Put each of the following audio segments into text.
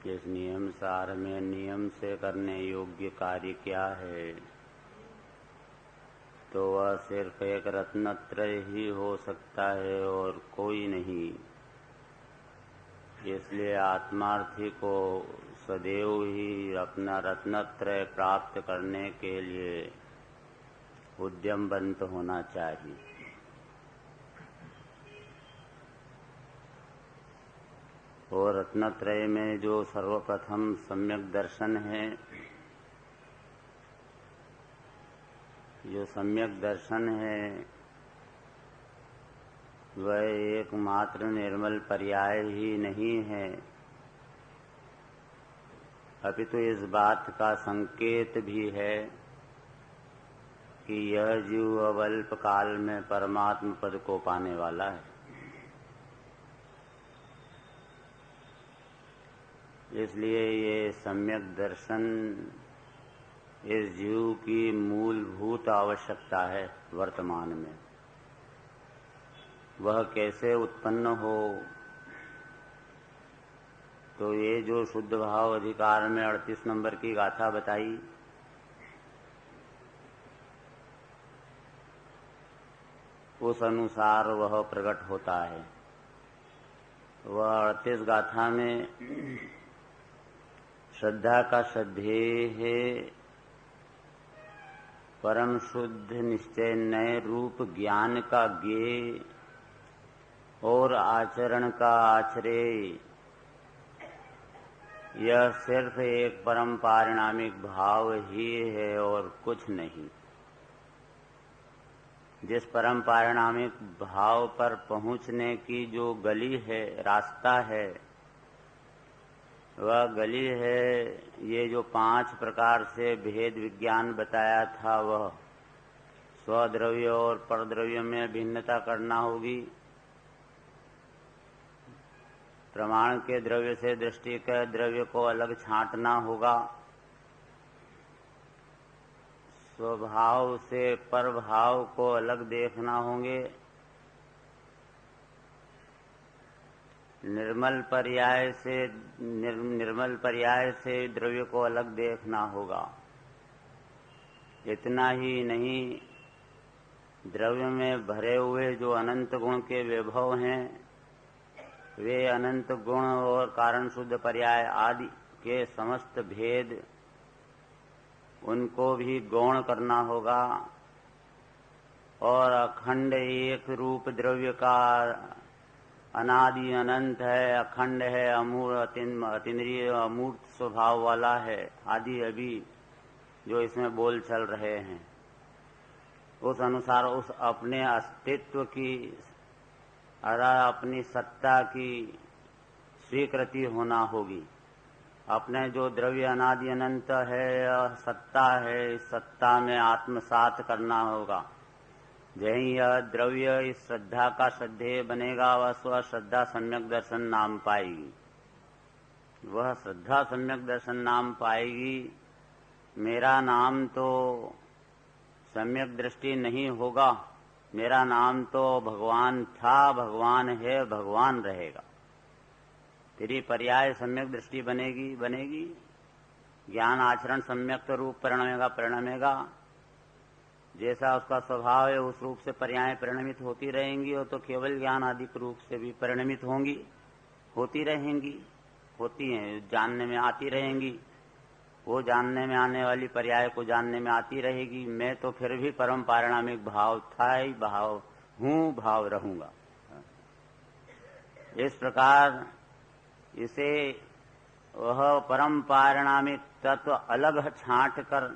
इस नियम सार में नियम से करने योग्य कार्य क्या है, तो वह सिर्फ एक रत्नत्रय ही हो सकता है और कोई नहीं। इसलिए आत्मार्थी को सदैव ही अपना रत्नत्रय प्राप्त करने के लिए उद्यमवंत होना चाहिए। और रत्नत्रय में जो सर्वप्रथम सम्यक दर्शन है, जो सम्यक दर्शन है वह एकमात्र निर्मल पर्याय ही नहीं है, अपितु इस बात का संकेत भी है कि यह जीव अब अल्प काल में परमात्म पद को पाने वाला है। इसलिए ये सम्यक दर्शन इस जीव की मूलभूत आवश्यकता है। वर्तमान में वह कैसे उत्पन्न हो, तो ये जो शुद्ध भाव अधिकार में 38 नंबर की गाथा बताई, उस अनुसार वह प्रकट होता है। वह 38 गाथा में श्रद्धा का श्रद्धेय है, परम शुद्ध निश्चय नए रूप ज्ञान का ज्ञेय और आचरण का आश्रय, यह सिर्फ एक परम पारिणामिक भाव ही है और कुछ नहीं। जिस परम पारिणामिक भाव पर पहुंचने की जो गली है, रास्ता है, वह गली है ये जो 5 प्रकार से भेद विज्ञान बताया था, वह स्वद्रव्य और परद्रव्य में भिन्नता करना होगी। प्रमाण के द्रव्य से दृष्टि के द्रव्य को अलग छांटना होगा। स्वभाव से परभाव को अलग देखना होंगे। निर्मल पर्याय से द्रव्य को अलग देखना होगा। इतना ही नहीं, द्रव्य में भरे हुए जो अनंत गुण के विभव हैं, वे अनंत गुण और कारण शुद्ध पर्याय आदि के समस्त भेद, उनको भी गौण करना होगा। और अखंड एक रूप द्रव्य का अनादि अनंत है, अखंड है, अतीन्द्रिय अमूर्त स्वभाव वाला है, आदि अभी जो इसमें बोल चल रहे हैं, उस अनुसार उस अपने अस्तित्व की, अपनी सत्ता की स्वीकृति होना होगी। अपने जो द्रव्य अनादि अनंत है, सत्ता है, इस सत्ता में आत्मसात करना होगा। यही यह द्रव्य इस श्रद्धा का श्रद्धेय बनेगा, वह स्व श्रद्धा सम्यक दर्शन नाम पाएगी। वह श्रद्धा सम्यक दर्शन नाम पाएगी। मेरा नाम तो सम्यक दृष्टि नहीं होगा, मेरा नाम तो भगवान था, भगवान है, भगवान रहेगा। तेरी पर्याय सम्यक दृष्टि बनेगी। ज्ञान आचरण सम्यक रूप परिणमेगा। जैसा उसका स्वभाव है उस रूप से पर्याय परिणमित होती रहेंगी, और तो केवल ज्ञान आदि रूप से भी परिणमित होंगी, होती रहेंगी, होती हैं, जानने में आती रहेंगी। वो जानने में आने वाली पर्याय को जानने में आती रहेगी। मैं तो फिर भी परम पारिणामिक भाव था ही, भाव हूँ, भाव रहूंगा। इस प्रकार इसे वह परम पारिणामिक तत्व अलग छांट कर,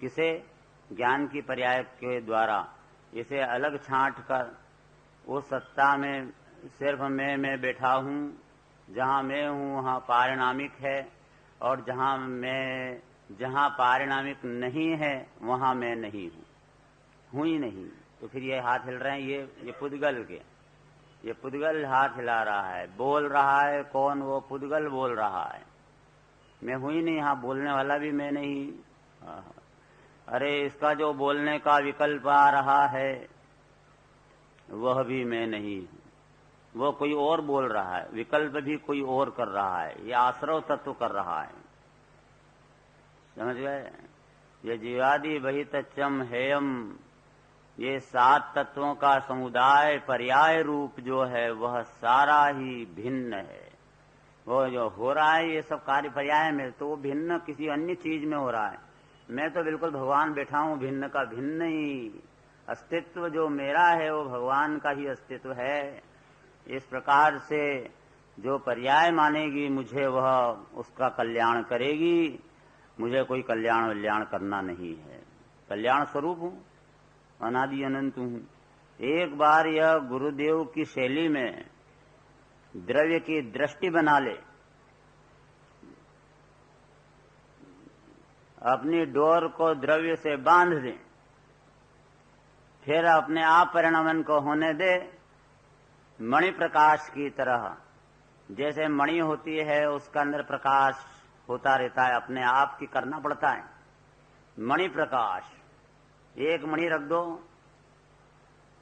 किसे ज्ञान की पर्याय के द्वारा इसे अलग छांट कर, उस सत्ता में सिर्फ मैं बैठा हूँ। जहाँ मैं हूँ वहाँ पारिणामिक है, और जहाँ पारिणामिक नहीं है वहाँ मैं नहीं हूँ ही नहीं। तो फिर ये हाथ हिल रहे हैं, ये पुद्गल के, ये पुद्गल हाथ हिला रहा है, बोल रहा है। कौन? वो पुद्गल बोल रहा है। मैं हूँ ही नहीं, यहाँ बोलने वाला भी मैं नहीं। अरे इसका जो बोलने का विकल्प आ रहा है वह भी मैं नहीं हूँ। वो कोई और बोल रहा है, विकल्प भी कोई और कर रहा है, ये आश्रव तत्व कर रहा है। समझ गए? ये जीवादि बहितच्चम हेयम, ये 7 तत्वों का समुदाय पर्याय रूप जो है वह सारा ही भिन्न है। वो जो हो रहा है ये सब कार्य पर्याय में, तो वो भिन्न किसी अन्य चीज में हो रहा है। मैं तो बिल्कुल भगवान बैठा हूं, भिन्न का भिन्न ही अस्तित्व जो मेरा है वो भगवान का ही अस्तित्व है। इस प्रकार से जो पर्याय मानेगी मुझे वह उसका कल्याण करेगी। मुझे कोई कल्याण वल्याण करना नहीं है, कल्याण स्वरूप हूं, अनादि अनंत हूं। एक बार यह गुरुदेव की शैली में द्रव्य की दृष्टि बना ले, अपनी डोर को द्रव्य से बांध दे, फिर अपने आप परिणमन को होने दे। मणि प्रकाश की तरह, जैसे मणि होती है उसका अंदर प्रकाश होता रहता है, अपने आप की करना पड़ता है। मणि प्रकाश, एक मणि रख दो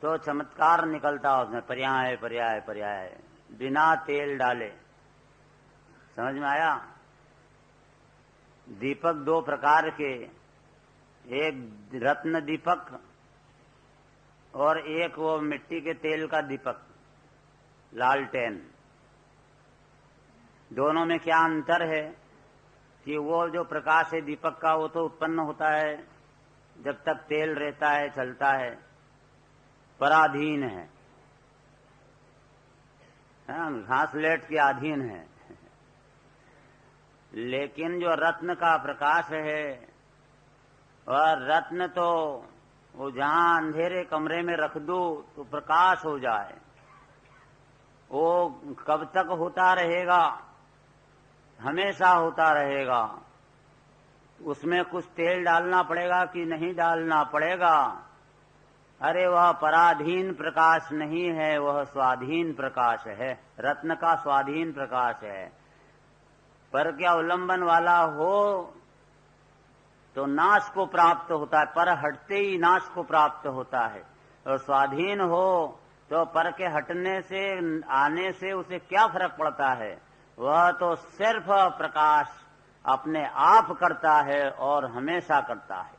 तो चमत्कार निकलता उसमें, पर्याय पर्याय पर्याय, बिना तेल डाले। समझ में आया? दीपक 2 प्रकार के, एक रत्न दीपक और एक वो मिट्टी के तेल का दीपक, लालटेन। दोनों में क्या अंतर है कि वो जो प्रकाश है दीपक का वो तो उत्पन्न होता है जब तक तेल रहता है, चलता है, पराधीन है, घासलेट के अधीन है। लेकिन जो रत्न का प्रकाश है वह रत्न तो वो जहां अंधेरे कमरे में रख दो तो प्रकाश हो जाए, वो कब तक होता रहेगा? हमेशा होता रहेगा। उसमें कुछ तेल डालना पड़ेगा कि नहीं डालना पड़ेगा? अरे वह पराधीन प्रकाश नहीं है, वह स्वाधीन प्रकाश है, रत्न का स्वाधीन प्रकाश है। पर क्या अवलंबन वाला हो तो नाश को प्राप्त होता है, पर हटते ही नाश को प्राप्त होता है। और स्वाधीन हो तो पर के हटने से, आने से उसे क्या फर्क पड़ता है? वह तो सिर्फ प्रकाश अपने आप करता है और हमेशा करता है।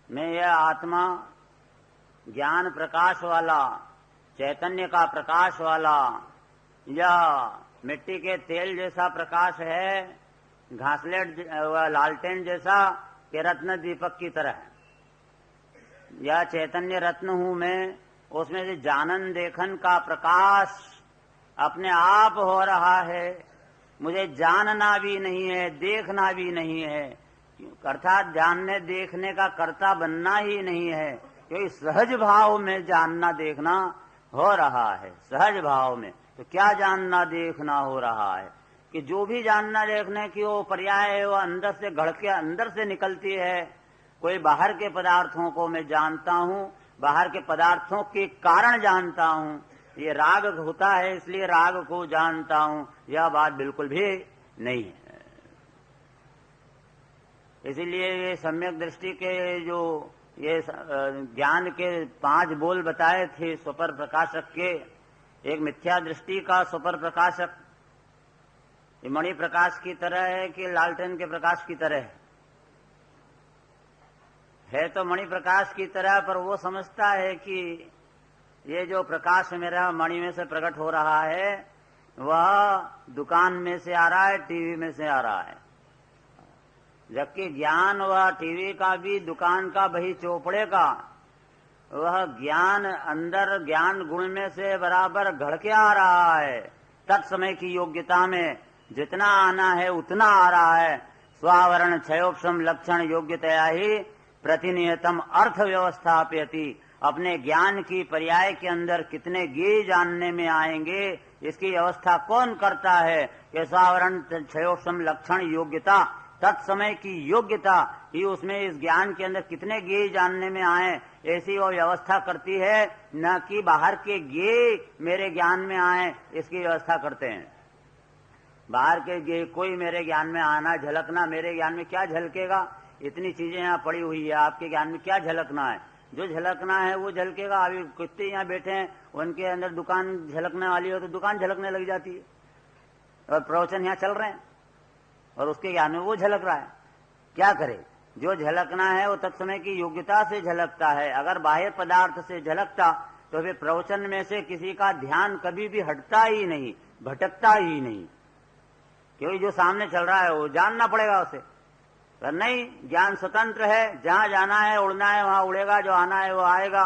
मैं यह आत्मा ज्ञान प्रकाश वाला, चैतन्य का प्रकाश वाला, यह मिट्टी के तेल जैसा प्रकाश है, घासलेट लालटेन जैसा, कि रत्न दीपक की तरह है। यह चैतन्य रत्न हूं मैं, उसमें से जानन देखन का प्रकाश अपने आप हो रहा है। मुझे जानना भी नहीं है, देखना भी नहीं है, अर्थात जानने देखने का कर्ता बनना ही नहीं है, क्योंकि सहज भाव में जानना देखना हो रहा है। सहज भाव में तो क्या जानना देखना हो रहा है कि जो भी जानना देखने की वो पर्याय है, वो अंदर से घड़ के अंदर से निकलती है। कोई बाहर के पदार्थों को मैं जानता हूं, बाहर के पदार्थों के कारण जानता हूं, ये राग होता है इसलिए राग को जानता हूं, यह बात बिल्कुल भी नहीं है। इसीलिए ये सम्यक दृष्टि के जो ये ज्ञान के 5 बोल बताए थे स्वपर प्रकाशक के, एक मिथ्या दृष्टि का स्वपर प्रकाशक ये मणि प्रकाश की तरह है कि लालटेन के प्रकाश की तरह है तो मणि प्रकाश की तरह, पर वो समझता है कि ये जो प्रकाश मेरा मणि में से प्रकट हो रहा है वह दुकान में से आ रहा है, टीवी में से आ रहा है। जबकि ज्ञान वह टीवी का भी, दुकान का, बही चोपड़े का, वह ज्ञान अंदर ज्ञान गुण में से बराबर घड़ के आ रहा है। तत्समय की योग्यता में जितना आना है उतना आ रहा है। स्वावरण क्षयोपम लक्षण योग्यतया ही प्रतिनियतम अर्थ व्यवस्थापयति। अपने ज्ञान की पर्याय के अंदर कितने गे जानने में आएंगे इसकी व्यवस्था कौन करता है? कि स्वावरण क्षयोपम लक्षण योग्यता, तत्समय की योग्यता ही उसमें इस ज्ञान के अंदर कितने गे जानने में आए, ऐसी वो व्यवस्था करती है, न कि बाहर के गे मेरे ज्ञान में आए इसकी व्यवस्था करते हैं। बाहर के गे कोई मेरे ज्ञान में आना झलकना, मेरे ज्ञान में क्या झलकेगा? इतनी चीजें यहाँ पड़ी हुई है, आपके ज्ञान में क्या झलकना है? जो झलकना है वो झलकेगा। अभी कितने यहाँ बैठे हैं, उनके अंदर दुकान झलकने वाली हो तो दुकान झलकने लग जाती है, और प्रवचन यहाँ चल रहे हैं और उसके ज्ञान में वो झलक रहा है। क्या करे? जो झलकना है वो तत्समय की योग्यता से झलकता है। अगर बाह्य पदार्थ से झलकता तो फिर प्रवचन में से किसी का ध्यान कभी भी हटता ही नहीं, भटकता ही नहीं, क्योंकि जो सामने चल रहा है वो जानना पड़ेगा उसे। पर नहीं, ज्ञान स्वतंत्र है, जहां जाना है उड़ना है वहां उड़ेगा, जो आना है वो आएगा।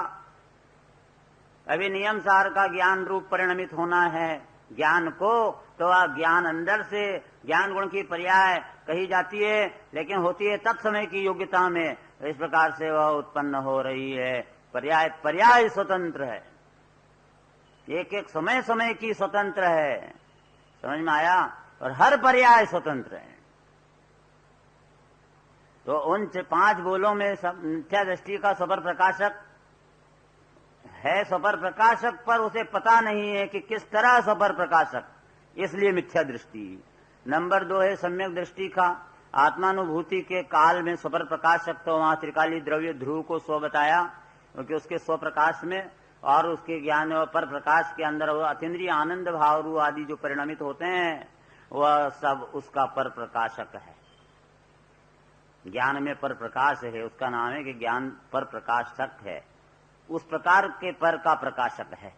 अभी नियम सार का ज्ञान रूप परिणमित होना है ज्ञान को, तो वह ज्ञान अंदर से ज्ञान गुण की पर्याय कही जाती है, लेकिन होती है तत्समय की योग्यता में। इस प्रकार से वह उत्पन्न हो रही है। पर्याय पर्याय स्वतंत्र है, एक एक समय समय की स्वतंत्र है। समझ में आया? और हर पर्याय स्वतंत्र है। तो उन 5 बोलों में मिथ्या दृष्टि का स्वपर प्रकाशक है। स्वपर प्रकाशक पर उसे पता नहीं है कि किस तरह स्वपर प्रकाशक, इसलिए मिथ्या दृष्टि। नंबर 2 है सम्यक दृष्टि का। आत्मानुभूति के काल में स्वपर प्रकाशक तो वहां त्रिकाली द्रव्य ध्रुव को स्व बताया, क्योंकि उसके स्व प्रकाश में और उसके ज्ञान और पर प्रकाश के अंदर वो अतीन्द्रिय आनंद भाव आदि जो परिणमित होते हैं वह सब उसका पर प्रकाशक है। ज्ञान में पर प्रकाश है, उसका नाम है कि ज्ञान पर प्रकाशक है। उस प्रकार के पर का प्रकाशक है।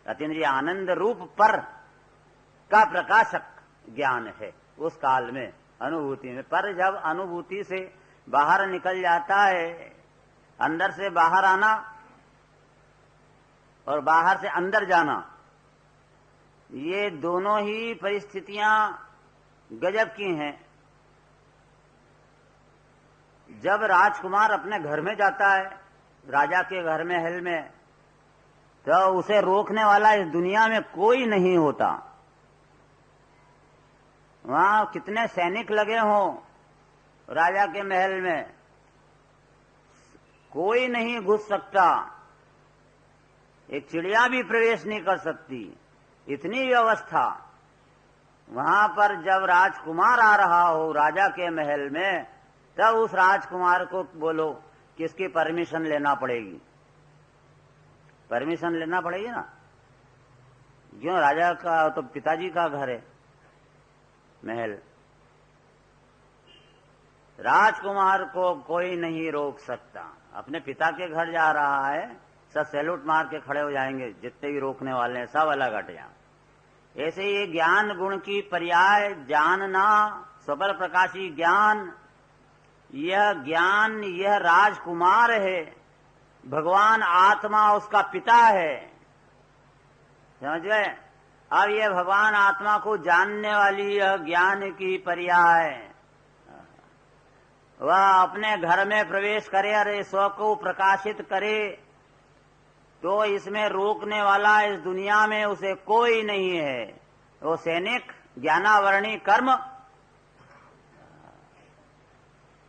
अतीन्द्रिय आनंद रूप पर का प्रकाशक ज्ञान है उस काल में, अनुभूति में। पर जब अनुभूति से बाहर निकल जाता है, अंदर से बाहर आना और बाहर से अंदर जाना, ये दोनों ही परिस्थितियां गजब की हैं। जब राजकुमार अपने घर में जाता है, राजा के घर में, महल में, तो उसे रोकने वाला इस दुनिया में कोई नहीं होता। वहां कितने सैनिक लगे हों राजा के महल में, कोई नहीं घुस सकता, एक चिड़िया भी प्रवेश नहीं कर सकती, इतनी व्यवस्था। वहां पर जब राजकुमार आ रहा हो राजा के महल में, तब उस राजकुमार को बोलो कि इसकी परमिशन लेना पड़ेगी। परमिशन लेना पड़ेगी ना, क्यों? राजा का तो पिताजी का घर है महल। राजकुमार को कोई नहीं रोक सकता। अपने पिता के घर जा रहा है, सब सैल्यूट मार के खड़े हो जाएंगे, जितने भी रोकने वाले हैं सब अलग हट जाए। ऐसे ये ज्ञान गुण की पर्याय जानना, स्वपर प्रकाशी ज्ञान, यह ज्ञान, यह राजकुमार है, भगवान आत्मा उसका पिता है। समझ गए? अब यह भगवान आत्मा को जानने वाली यह ज्ञान की पर्याय, वह अपने घर में प्रवेश करे और स्व को प्रकाशित करे, तो इसमें रोकने वाला इस दुनिया में उसे कोई नहीं है। वो सैनिक ज्ञानावरणी कर्म,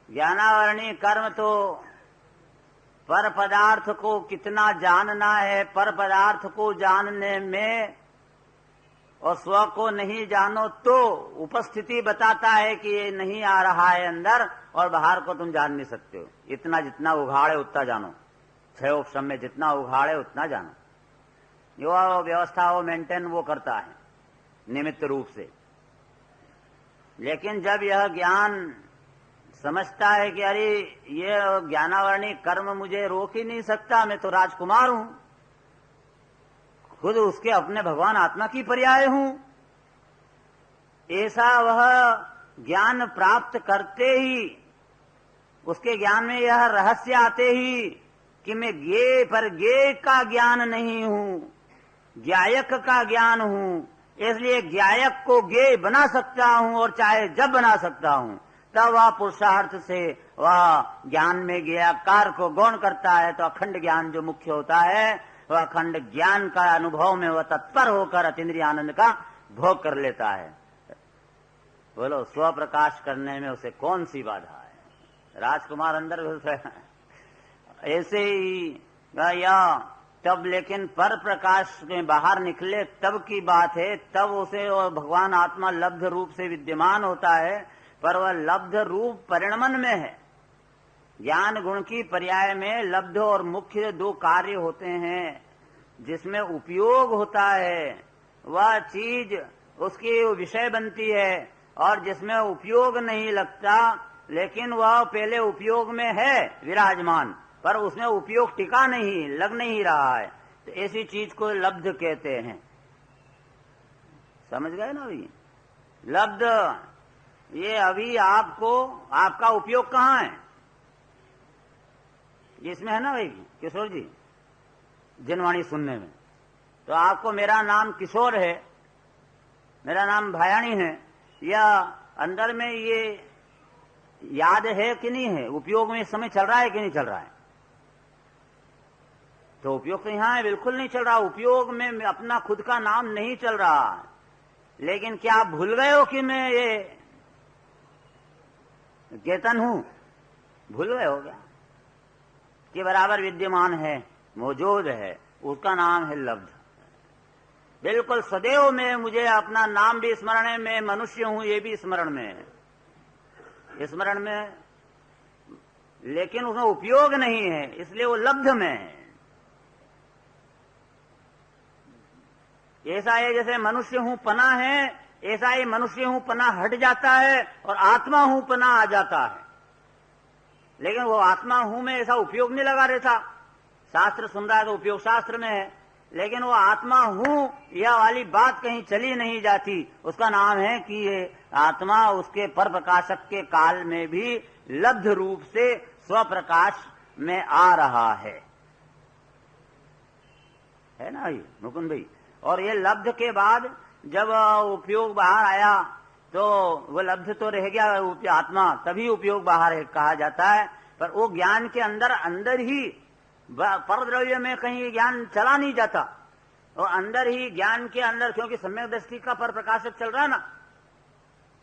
ज्ञानावरणी कर्म तो पर पदार्थ को कितना जानना है, पर पदार्थ को जानने में और स्व को नहीं जानो तो उपस्थिति बताता है कि ये नहीं आ रहा है अंदर, और बाहर को तुम जान नहीं सकते हो। इतना जितना उघाड़े उतना जानो, 6 उपशम में जितना उघाड़े उतना जानो। जो व्यवस्था वो मेंटेन वो करता है निमित्त रूप से। लेकिन जब यह ज्ञान समझता है कि अरे ये ज्ञानावरणी कर्म मुझे रोक ही नहीं सकता, मैं तो राजकुमार हूं, खुद उसके अपने भगवान आत्मा की पर्याय हूं, ऐसा वह ज्ञान प्राप्त करते ही, उसके ज्ञान में यह रहस्य आते ही कि मैं ज्ञेय पर ज्ञेय का ज्ञान नहीं हूं, ज्ञायक का ज्ञान हूं, इसलिए ज्ञायक को ज्ञेय बना सकता हूं और चाहे जब बना सकता हूं। तब वह पुरुषार्थ से वह ज्ञान में ज्ञेयाकार को गौण करता है, तो अखंड ज्ञान जो मुख्य होता है, वह अखंड ज्ञान का अनुभव में वह तत्पर होकर अतीन्द्रिय आनंद का भोग कर लेता है। बोलो, स्व प्रकाश करने में उसे कौन सी बाधा है? राजकुमार अंदर घुस है ऐसे ही या तब, लेकिन पर प्रकाश में बाहर निकले तब की बात है, तब उसे भगवान आत्मा लब्ध रूप से विद्यमान होता है, पर वह लब्ध रूप परिणमन में है। ज्ञान गुण की पर्याय में लब्ध और मुख्य दो कार्य होते हैं। जिसमें उपयोग होता है वह चीज उसकी विषय बनती है, और जिसमें उपयोग नहीं लगता लेकिन वह पहले उपयोग में है विराजमान, पर उसमें उपयोग टिका नहीं, लग नहीं रहा है, तो ऐसी चीज को लब्ध कहते हैं। समझ गए ना भाई? लब्ध ये अभी आपको, आपका उपयोग कहाँ है? इसमें है ना भाई किशोर जी, जिनवाणी सुनने में। तो आपको मेरा नाम किशोर है, मेरा नाम भायाणी है, या अंदर में ये याद है कि नहीं है? उपयोग में इस समय चल रहा है कि नहीं चल रहा है? तो उपयोग तो यहां है, बिल्कुल नहीं चल रहा। उपयोग में अपना खुद का नाम नहीं चल रहा। लेकिन क्या आप भूल गए हो कि मैं ये चेतन हूं? भूल गए हो क्या? के बराबर विद्यमान है, मौजूद है, उसका नाम है लब्ध। बिल्कुल सदैव में मुझे अपना नाम भी स्मरण है, मैं मनुष्य हूं ये भी स्मरण में है, स्मरण में, लेकिन उसमें उपयोग नहीं है, इसलिए वो लब्ध में है। ऐसा है जैसे मनुष्य हूं पना है, ऐसा ही मनुष्य हूं पना हट जाता है और आत्मा हूं पना आ जाता है। लेकिन वो आत्मा हूं में ऐसा उपयोग नहीं लगा रहता। शास्त्र सुन रहा है तो उपयोग शास्त्र में है, लेकिन वो आत्मा हूं यह वाली बात कहीं चली नहीं जाती। उसका नाम है कि ये आत्मा उसके पर प्रकाशक के काल में भी लब्ध रूप से स्वप्रकाश में आ रहा है ना ये मुकुंद भाई? और ये लब्ध के बाद जब उपयोग बाहर आया तो वो लब्ध तो रह गया आत्मा, तभी उपयोग बाहर कहा जाता है। पर वो ज्ञान के अंदर ही परद्रव्य में कहीं ज्ञान चला नहीं जाता, और अंदर ही ज्ञान के अंदर, क्योंकि सम्यक दृष्टि का पर प्रकाशक चल रहा है ना,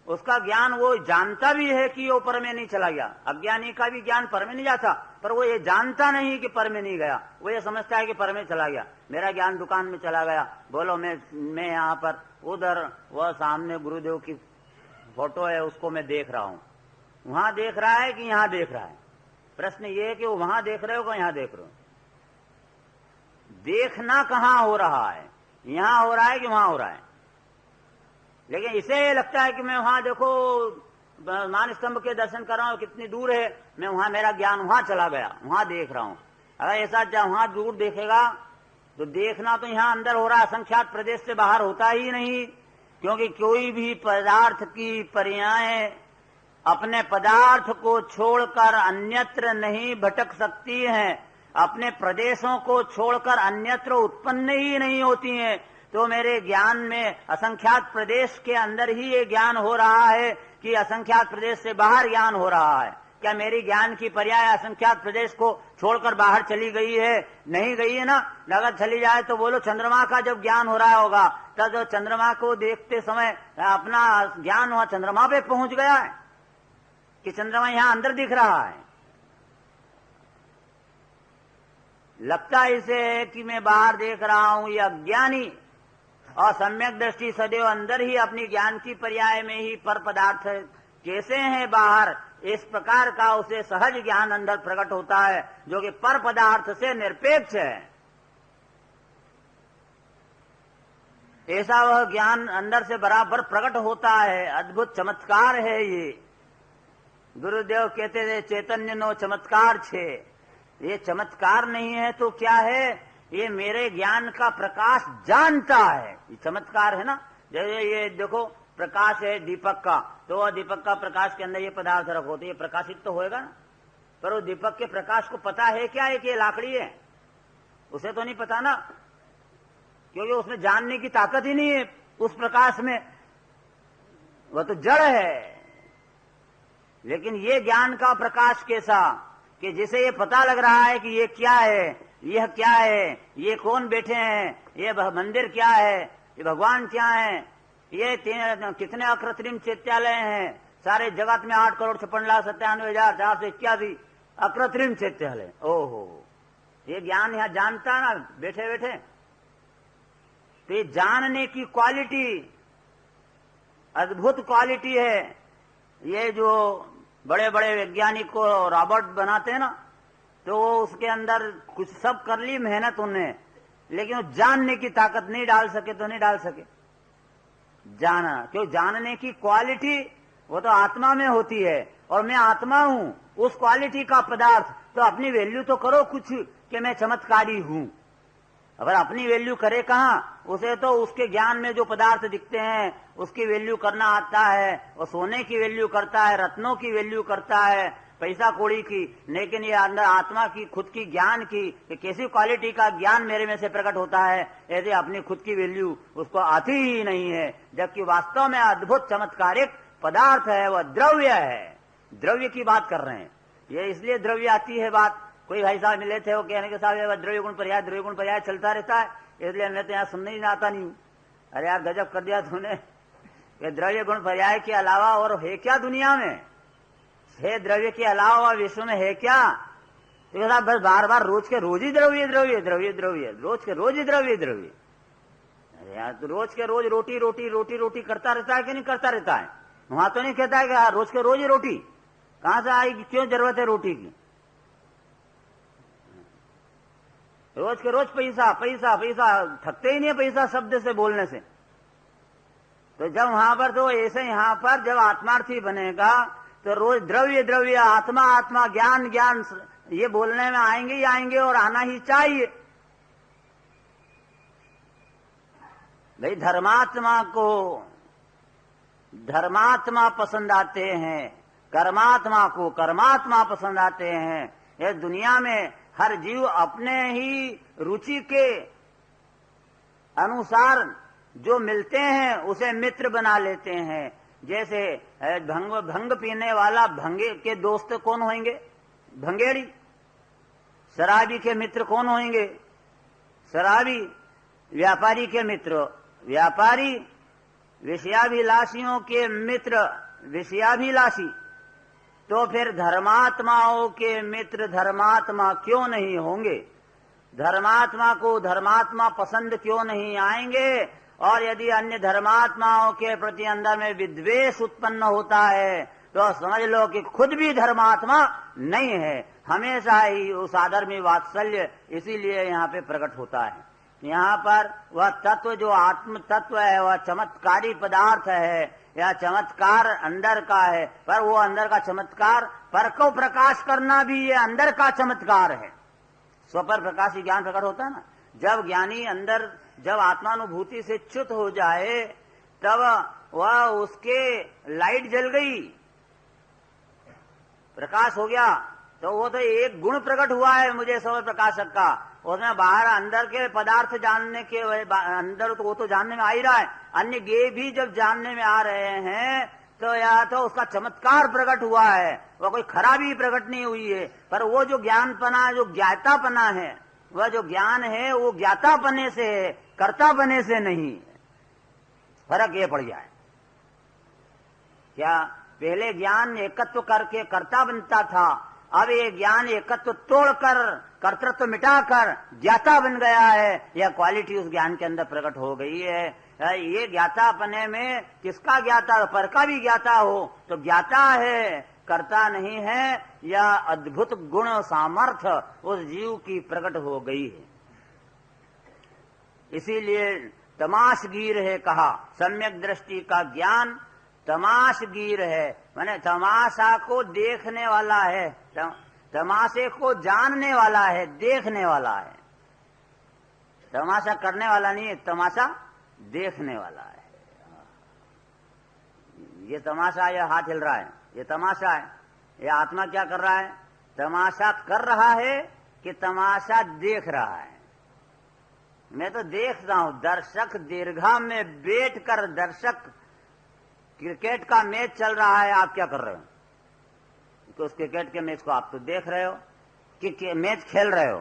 उसका ज्ञान वो जानता भी है कि वो पर में नहीं चला गया। अज्ञानी का भी ज्ञान पर में नहीं जाता, पर वो ये जानता नहीं कि पर में नहीं गया, वो ये समझता है कि पर में चला गया। मेरा ज्ञान दुकान में चला गया, बोलो मैं यहाँ पर, उधर वह सामने गुरुदेव की फोटो है उसको मैं देख रहा हूं। वहां देख रहा है कि यहां देख रहा है? प्रश्न ये है कि वो वहां देख रहे हो कि यहां देख रहे हो? देखना कहां हो रहा है? यहां हो रहा है कि वहां हो रहा है? लेकिन इसे लगता है कि मैं वहां देखो मान स्तंभ के दर्शन कर रहा हूं, कितनी दूर है, मैं वहां, मेरा ज्ञान वहां चला गया, वहां देख रहा हूं। अगर ऐसा जब वहां दूर देखेगा तो देखना तो यहां अंदर हो रहा है, असंख्यात प्रदेश से बाहर होता ही नहीं। क्योंकि कोई भी पदार्थ की पर्याय अपने पदार्थ को छोड़कर अन्यत्र नहीं भटक सकती हैं, अपने प्रदेशों को छोड़कर अन्यत्र उत्पन्न ही नहीं होती हैं। तो मेरे ज्ञान में असंख्यात प्रदेश के अंदर ही ये ज्ञान हो रहा है कि असंख्यात प्रदेश से बाहर ज्ञान हो रहा है? क्या मेरी ज्ञान की पर्याय असंख्यात प्रदेश को छोड़कर बाहर चली गई है? नहीं गई है ना। अगर चली जाए तो बोलो चंद्रमा का जब ज्ञान हो रहा होगा तब चंद्रमा को देखते समय अपना ज्ञान वहां चंद्रमा पे पहुंच गया है कि चंद्रमा यहां अंदर दिख रहा है? लगता इसे है कि मैं बाहर देख रहा हूं। यह अज्ञानी और सम्यक दृष्टि सदैव अंदर ही अपनी ज्ञान की पर्याय में ही पर पदार्थ कैसे हैं बाहर, इस प्रकार का उसे सहज ज्ञान अंदर प्रकट होता है जो कि पर पदार्थ से निरपेक्ष है। ऐसा वह ज्ञान अंदर से बराबर प्रकट होता है। अद्भुत चमत्कार है ये। गुरुदेव कहते थे चैतन्य नो चमत्कार छे। ये चमत्कार नहीं है तो क्या है? ये मेरे ज्ञान का प्रकाश जानता है, ये चमत्कार है ना। जैसे ये देखो प्रकाश है दीपक का, तो वह दीपक का प्रकाश के अंदर ये पदार्थ रखो तो ये प्रकाशित तो होएगा ना। पर वो दीपक के प्रकाश को पता है क्या है कि ये लाकड़ी है? उसे तो नहीं पता ना, क्योंकि उसमें जानने की ताकत ही नहीं है उस प्रकाश में, वह तो जड़ है। लेकिन ये ज्ञान का प्रकाश कैसा कि जिसे ये पता लग रहा है कि ये क्या है, यह क्या है, ये कौन बैठे हैं, ये मंदिर क्या है, ये भगवान क्या है, ये कितने अकृत्रिम चैत्यालय हैं सारे जगत में, 8,56,97,481 अकृत्रिम चैत्यालय। ओहो, ये ज्ञान यहां जानता ना बैठे बैठे। तो ये जानने की क्वालिटी अद्भुत क्वालिटी है। ये जो बड़े बड़े वैज्ञानिक को रॉबोट बनाते हैं ना, तो वो उसके अंदर कुछ सब कर ली मेहनत उन्हें, लेकिन वो जानने की ताकत नहीं डाल सके तो नहीं डाल सके। जाना, क्यों? जानने की क्वालिटी वो तो आत्मा में होती है, और मैं आत्मा हूं, उस क्वालिटी का पदार्थ, तो अपनी वैल्यू तो करो कुछ कि मैं चमत्कारी हूं। अगर अपनी वैल्यू करे कहां, उसे तो उसके ज्ञान में जो पदार्थ दिखते हैं उसकी वैल्यू करना आता है। वो सोने की वैल्यू करता है, रत्नों की वैल्यू करता है, पैसा कौड़ी की, लेकिन ये अंदर आत्मा की, खुद की ज्ञान की, कि कैसी क्वालिटी का ज्ञान मेरे में से प्रकट होता है, ऐसे अपनी खुद की वैल्यू उसको आती ही नहीं है। जबकि वास्तव में अद्भुत चमत्कारिक पदार्थ है, वह द्रव्य है। द्रव्य की बात कर रहे हैं, ये इसलिए द्रव्य आती है बात। कोई भाई साहब मिले थे, वो कहने के साथ द्रव्य गुण पर्याय, द्रव्य गुण पर्याय चलता रहता है, इसलिए मैं तो यहाँ सुनने ही आता नहीं हूँ। अरे यार गजब कर दिया तूने, ये द्रव्य गुण पर्याय के अलावा और है क्या दुनिया में? है द्रव्य के अलावा विश्व में है क्या? तो साहब बस बार बार रोज के रोज ही द्रव्य द्रव्य द्रव्य द्रव्य, रोज के रोज ही द्रव्य द्रव्य। अरे यार तो रोज के रोज रोटी रोटी रोटी रोटी करता रहता है कि नहीं करता रहता है? वहां तो नहीं कहता है कि रोज के रोज ही रोटी, कहां से आएगी, क्यों जरूरत है रोटी की? रोज के रोज पैसा पैसा पैसा, थकते ही नहीं पैसा शब्द से बोलने से। तो जब वहां पर, तो ऐसे यहां पर जब आत्मार्थी बनेगा तो रोज द्रव्य द्रव्य, आत्मा आत्मा, ज्ञान ज्ञान, ये बोलने में आएंगे ही आएंगे, और आना ही चाहिए। भाई धर्मात्मा पसंद आते हैं, कर्मात्मा को कर्मात्मा पसंद आते हैं। ये दुनिया में हर जीव अपने ही रुचि के अनुसार जो मिलते हैं उसे मित्र बना लेते हैं। जैसे भंग पीने वाला भंगे के दोस्त कौन होंगे? भंगेड़ी। शराबी के मित्र कौन होंगे? शराबी। व्यापारी के मित्र व्यापारी। विषयाभिलाषियों के मित्र विषयाभिलाषी। तो फिर धर्मात्माओं के मित्र धर्मात्मा क्यों नहीं होंगे? धर्मात्मा को धर्मात्मा पसंद क्यों नहीं आएंगे? और यदि अन्य धर्मात्माओं के प्रति अंदर में विद्वेष उत्पन्न होता है तो समझ लो कि खुद भी धर्मात्मा नहीं है। हमेशा ही उस आदर में वात्सल्य इसीलिए यहाँ पे प्रकट होता है। यहाँ पर वह तत्व जो आत्म तत्व है, वह चमत्कारी पदार्थ है, या चमत्कार अंदर का है, पर वो अंदर का चमत्कार पर को प्रकाश करना भी ये अंदर का चमत्कार है। स्वपर प्रकाशी ज्ञान प्रकट होता है ना, जब ज्ञानी अंदर जब आत्मानुभूति से च्युत हो जाए तब वह उसके लाइट जल गई, प्रकाश हो गया, तो वो तो एक गुण प्रकट हुआ है मुझे स्वपर प्रकाशक का। उसमें बाहर अंदर के पदार्थ जानने के अंदर तो वो तो जानने में आ ही रहा है, अन्य गे भी जब जानने में आ रहे हैं तो या तो उसका चमत्कार प्रकट हुआ है, वह कोई खराबी प्रकट नहीं हुई है। पर वो जो ज्ञानपना, जो ज्ञातापना है, वह जो ज्ञान है वो ज्ञातापने से है, कर्तापने से नहीं। फर्क ये पड़ गया है। क्या पहले ज्ञान एकत्व करके कर्ता बनता था, अब ये ज्ञान एकत्व तोड़कर कर्तृत्व मिटाकर ज्ञाता बन गया है। यह क्वालिटी उस ज्ञान के अंदर प्रकट हो गई है। ये ज्ञातापने में किसका ज्ञाता? पर का भी ज्ञाता हो तो ज्ञाता है, कर्ता नहीं है। यह अद्भुत गुण सामर्थ्य उस जीव की प्रकट हो गई है। इसीलिए तमाशगीर है कहा, सम्यक दृष्टि का ज्ञान तमाशगीर है, माने तमाशा को देखने वाला है, तमाशे को जानने वाला है, देखने वाला है। तमाशा करने वाला नहीं है, तमाशा देखने वाला है। ये तमाशा, ये हाथ हिल रहा है, ये तमाशा है। ये आत्मा क्या कर रहा है? तमाशा कर रहा है कि तमाशा देख रहा है? मैं तो देखता हूं। दर्शक दीर्घा में बैठकर दर्शक, क्रिकेट का मैच चल रहा है, आप क्या कर रहे हो? तो उस क्रिकेट के मैच को आप तो देख रहे हो कि मैच खेल रहे हो,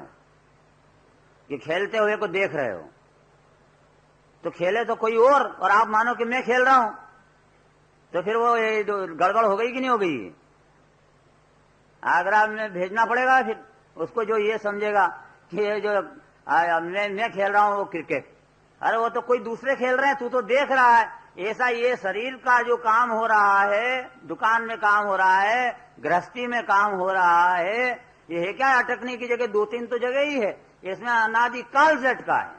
कि खेलते हुए को देख रहे हो। तो खेले तो कोई और आप मानो कि मैं खेल रहा हूं, तो फिर वो गड़बड़ हो गई कि नहीं हो गई? आगरा में भेजना पड़ेगा फिर उसको, जो ये समझेगा कि ये जो मैं खेल रहा हूं वो क्रिकेट, अरे वो तो कोई दूसरे खेल रहे हैं, तू तो देख रहा है। ऐसा ये शरीर का जो काम हो रहा है, दुकान में काम हो रहा है, गृहस्थी में काम हो रहा है, ये है क्या अटकने की जगह? 2-3 तो जगह ही है, इसमें अनादि काल से अटका है।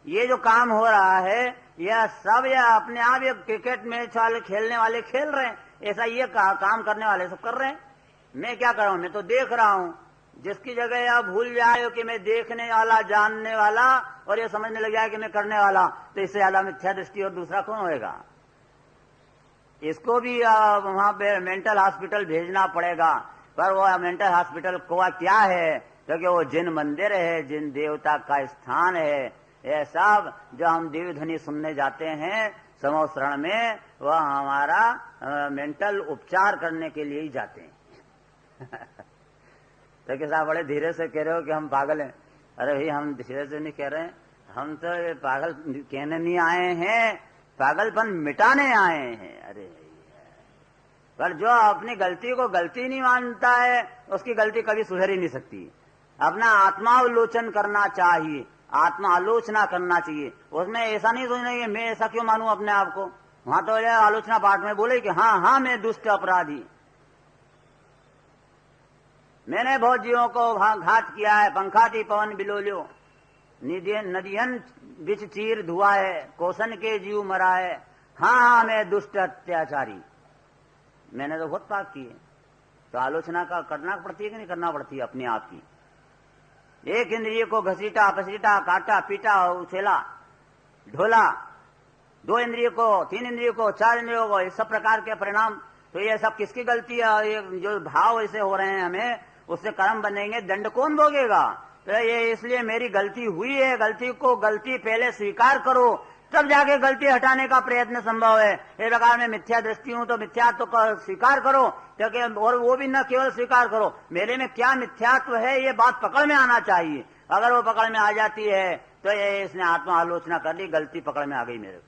ये जो काम हो रहा है यह सब यह अपने आप ये क्रिकेट मैच वाले खेलने वाले खेल रहे हैं, ऐसा ये काम करने वाले सब कर रहे हैं। मैं क्या कर रहा हूं? मैं तो देख रहा हूं। जिसकी जगह यह भूल जाए कि मैं देखने वाला, जानने वाला, और ये समझने लग जाए कि मैं करने वाला, तो इससे ज्यादा मिथ्या दृष्टि और दूसरा कौन होएगा? इसको भी वहां पे मेंटल हॉस्पिटल भेजना पड़ेगा। पर वो मेंटल हॉस्पिटल को क्या है? क्योंकि वो जिन मंदिर है, जिन देवता का स्थान है, ये सब जो हम दिव्य ध्वनि सुनने जाते हैं समूह शरण में, वह हमारा मेंटल उपचार करने के लिए ही जाते हैं। तो कैसा बड़े धीरे से कह रहे हो कि हम पागल हैं? अरे भाई, हम धीरे से नहीं कह रहे हैं, हम तो ये पागल कहने नहीं आए हैं, पागलपन मिटाने आए हैं। अरे पर जो अपनी गलती को गलती नहीं मानता है, उसकी गलती कभी सुधर ही नहीं सकती। अपना आत्मावलोचन करना चाहिए, आत्मा आलोचना करना चाहिए। उसमें ऐसा नहीं सोचना कि मैं ऐसा क्यों मानूं अपने आप को। वहां तो आलोचना पाठ में बोले कि हाँ मैं दुष्ट अपराधी, मैंने बहुत जीवों को घात किया है, पंखाती पवन बिलोलियो, नदियन बिच चीर धुआ है, कोसन के जीव मरा है, हाँ मैं दुष्ट अत्याचारी, मैंने तो बहुत पाप किए। तो आलोचना का करना पड़ती है कि नहीं करना पड़ती है अपने आप की? एक इंद्रिय को घसीटा पसीटा, काटा पीटा, उछेला ढोला, 2 इंद्रिय को, 3 इंद्रिय को, 4 इंद्रियों को, इस सब प्रकार के परिणाम। तो ये सब किसकी गलती है? ये जो भाव ऐसे हो रहे हैं हमें, उससे कर्म बनेंगे, दंड कौन भोगेगा? तो ये इसलिए मेरी गलती हुई है, गलती को गलती पहले स्वीकार करो, तब जाके गलती हटाने का प्रयत्न संभव है। इस प्रकार में मिथ्या दृष्टि हूं तो मिथ्यात्व को स्वीकार करो, क्योंकि और वो भी न केवल स्वीकार करो, मेरे में क्या मिथ्यात्व है ये बात पकड़ में आना चाहिए। अगर वो पकड़ में आ जाती है तो ये इसने आत्मा आलोचना कर ली, गलती पकड़ में आ गई मेरे,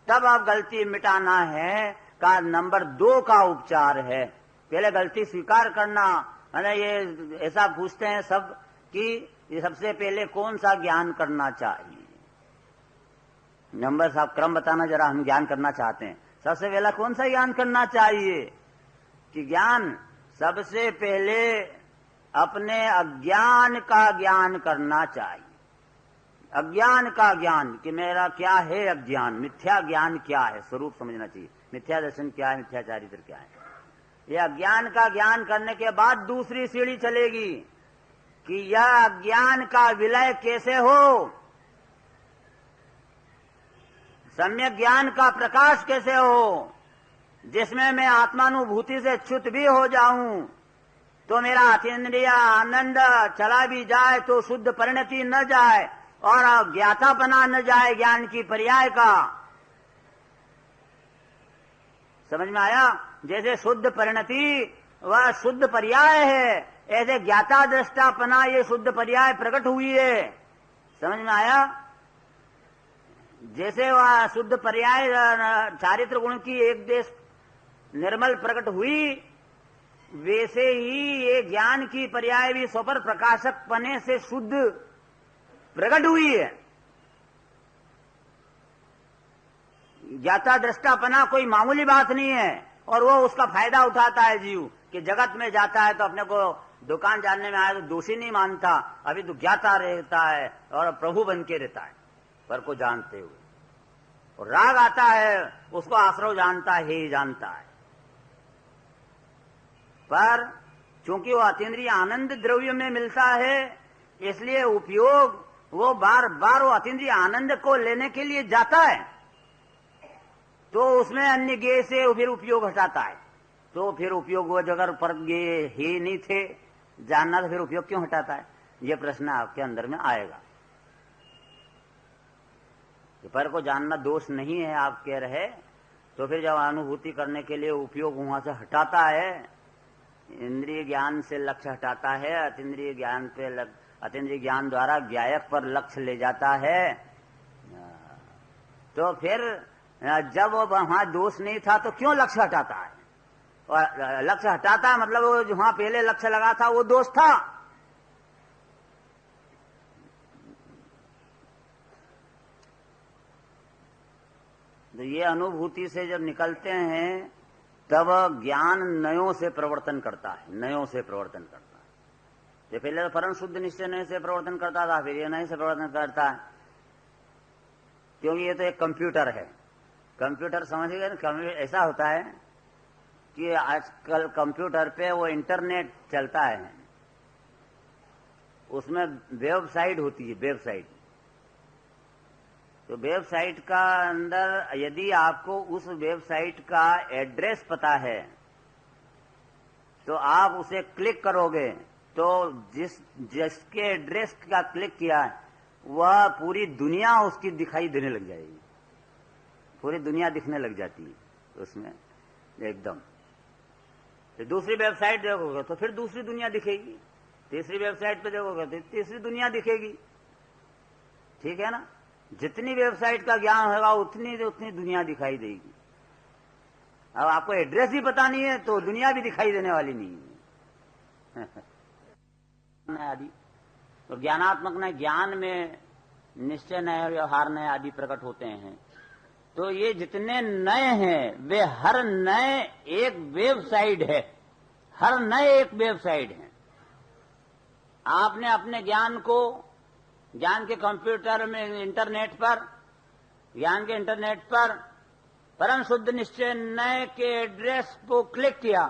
तब आप गलती मिटाना है का नंबर 2 का उपचार है। पहले गलती स्वीकार करना। अरे ये ऐसा पूछते हैं सब कि ये सबसे पहले कौन सा ज्ञान करना चाहिए? नंबर साहब क्रम बताना जरा, हम ज्ञान करना चाहते हैं। सबसे पहला कौन सा ज्ञान करना चाहिए? कि ज्ञान सबसे पहले अपने अज्ञान का ज्ञान करना चाहिए। अज्ञान का ज्ञान कि मेरा क्या है अज्ञान, मिथ्या ज्ञान क्या है, स्वरूप समझना चाहिए। मिथ्या दर्शन क्या है, मिथ्या चारित्र क्या है। यह अज्ञान का ज्ञान करने के बाद दूसरी सीढ़ी चलेगी कि यह अज्ञान का विलय कैसे हो, सम्यक ज्ञान का प्रकाश कैसे हो, जिसमें मैं आत्मानुभूति से च्युत भी हो जाऊं, तो मेरा अतीन्द्रिय आनंद चला भी जाए तो शुद्ध परिणति न जाए और ज्ञातापना न जाए ज्ञान की पर्याय का। समझ में आया? जैसे शुद्ध परिणति वह शुद्ध पर्याय है, ऐसे ज्ञाता दृष्टापना ये शुद्ध पर्याय प्रकट हुई है। समझ में आया? जैसे वह शुद्ध पर्याय चारित्र गुण की एक देश निर्मल प्रकट हुई, वैसे ही ये ज्ञान की पर्याय भी स्वपर प्रकाशक पने से शुद्ध प्रकट हुई है। ज्ञाता दृष्टापना कोई मामूली बात नहीं है, और वो उसका फायदा उठाता है जीव कि जगत में जाता है तो अपने को दुकान जानने में आया तो दोषी नहीं मानता, अभी तो ज्ञाता रहता है और प्रभु बन के रहता है पर को जानते हुए। और राग आता है उसको आश्रव जानता है ही जानता है, पर चूंकि वो अतीन्द्रिय आनंद द्रव्य में मिलता है इसलिए उपयोग वो बार बार वो अतीन्द्रिय आनंद को लेने के लिए जाता है, तो उसमें अन्य ज्ञेय से फिर उपयोग हटाता है। तो फिर उपयोग वो अगर पर ज्ञेय ही नहीं थे जानना तो फिर उपयोग क्यों हटाता है? ये प्रश्न आपके अंदर में आएगा। पर को जानना दोष नहीं है आप कह रहे, तो फिर जब अनुभूति करने के लिए उपयोग वहां से हटाता है, इंद्रिय ज्ञान से लक्ष्य हटाता है, अतीन्द्रिय ज्ञान पे अतीन्द्रिय ज्ञान द्वारा ज्ञायक पर लक्ष्य ले जाता है, तो फिर जब वहां दोष नहीं था तो क्यों लक्ष्य हटाता है? और लक्ष्य हटाता है मतलब वो जहां पहले लक्ष्य लगा था वो दोष था। तो ये अनुभूति से जब निकलते हैं तब ज्ञान नयों से प्रवर्तन करता है, नयों से प्रवर्तन करता है। तो पहले तो परम शुद्ध निश्चय नए से प्रवर्तन करता था, फिर ये नए से प्रवर्तन करता है, क्योंकि ये तो एक कंप्यूटर है। कंप्यूटर समझिए ना, ऐसा होता है कि आजकल कंप्यूटर पे वो इंटरनेट चलता है, उसमें वेबसाइट होती है, वेबसाइट। तो वेबसाइट का अंदर यदि आपको उस वेबसाइट का एड्रेस पता है तो आप उसे क्लिक करोगे तो जिसके एड्रेस का क्लिक किया है वह पूरी दुनिया उसकी दिखाई देने लग जाएगी, पूरी दुनिया दिखने लग जाती है उसमें एकदम। तो दूसरी वेबसाइट देखोगे तो फिर दूसरी दुनिया दिखेगी, तीसरी वेबसाइट पे देखोगे तो तीसरी दुनिया दिखेगी, ठीक है ना। जितनी वेबसाइट का ज्ञान होगा उतनी दुनिया दिखाई देगी। अब आपको एड्रेस ही पता नहीं है तो दुनिया भी दिखाई देने वाली नहीं है आदि। तो ज्ञानात्मक नए, ज्ञान में निश्चय नए, व्यवहार नए आदि प्रकट होते हैं। तो ये जितने नए हैं वे हर नए एक वेबसाइट है, हर नए एक वेबसाइट है। आपने अपने ज्ञान को, ज्ञान के कंप्यूटर में, इंटरनेट पर, ज्ञान के इंटरनेट पर परम शुद्ध निश्चय नए के एड्रेस को क्लिक किया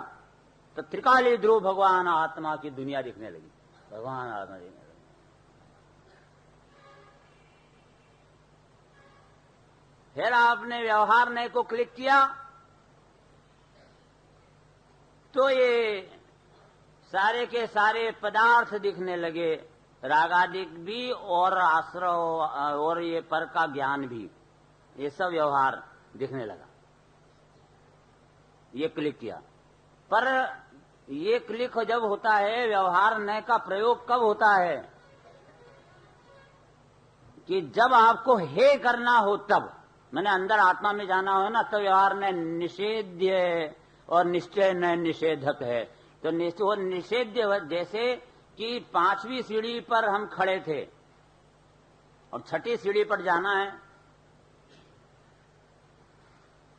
तो त्रिकाली ध्रुव भगवान आत्मा की दुनिया दिखने लगी, भगवान आत्मा दिखने लगी। फिर आपने व्यवहार नए को क्लिक किया तो ये सारे के सारे पदार्थ दिखने लगे, रागादिक भी और आश्रव और ये पर का ज्ञान भी, ये सब व्यवहार दिखने लगा। ये क्लिक किया, पर ये क्लिक जब होता है, व्यवहार नए का प्रयोग कब होता है कि जब आपको हे करना हो, तब मैंने अंदर आत्मा में जाना हो ना, तो व्यवहार नए निषेध्य और निश्चय नए निषेधक है। तो वो निषेध्य, जैसे कि 5वीं सीढ़ी पर हम खड़े थे और 6ठी सीढ़ी पर जाना है,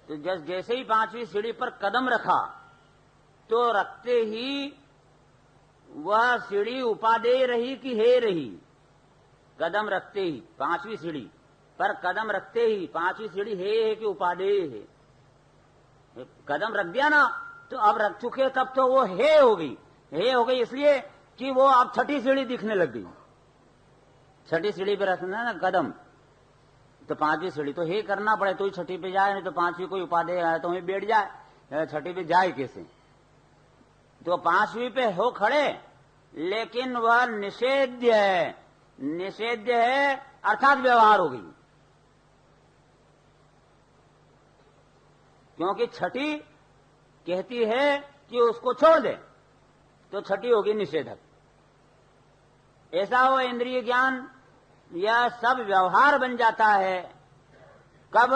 तो जैसे ही 5वीं सीढ़ी पर कदम रखा तो रखते ही वह सीढ़ी उपादेय रही कि हे रही। कदम रखते ही 5वीं सीढ़ी पर कदम रखते ही 5वीं सीढ़ी हे है कि उपादेय है। कदम रख दिया ना, तो अब रख चुके तब तो वो हे हो गई, हे हो गई इसलिए कि वो अब 6ठी सीढ़ी दिखने लग गई। 6ठी सीढ़ी पे रखना ना कदम, तो 5वीं सीढ़ी तो हे करना पड़े तो ही 6ठी पे जाए, नहीं तो 5वीं कोई उपादेय आए तो वहीं बैठ जाए, 6ठी पे जाए कैसे। तो 5वीं पे हो खड़े, लेकिन वह निषेध्य है, निषेध्य है अर्थात व्यवहार हो गई, क्योंकि 6ठी कहती है कि उसको छोड़ दे, तो 6ठी होगी निषेधक। ऐसा हो इंद्रिय ज्ञान यह सब व्यवहार बन जाता है कब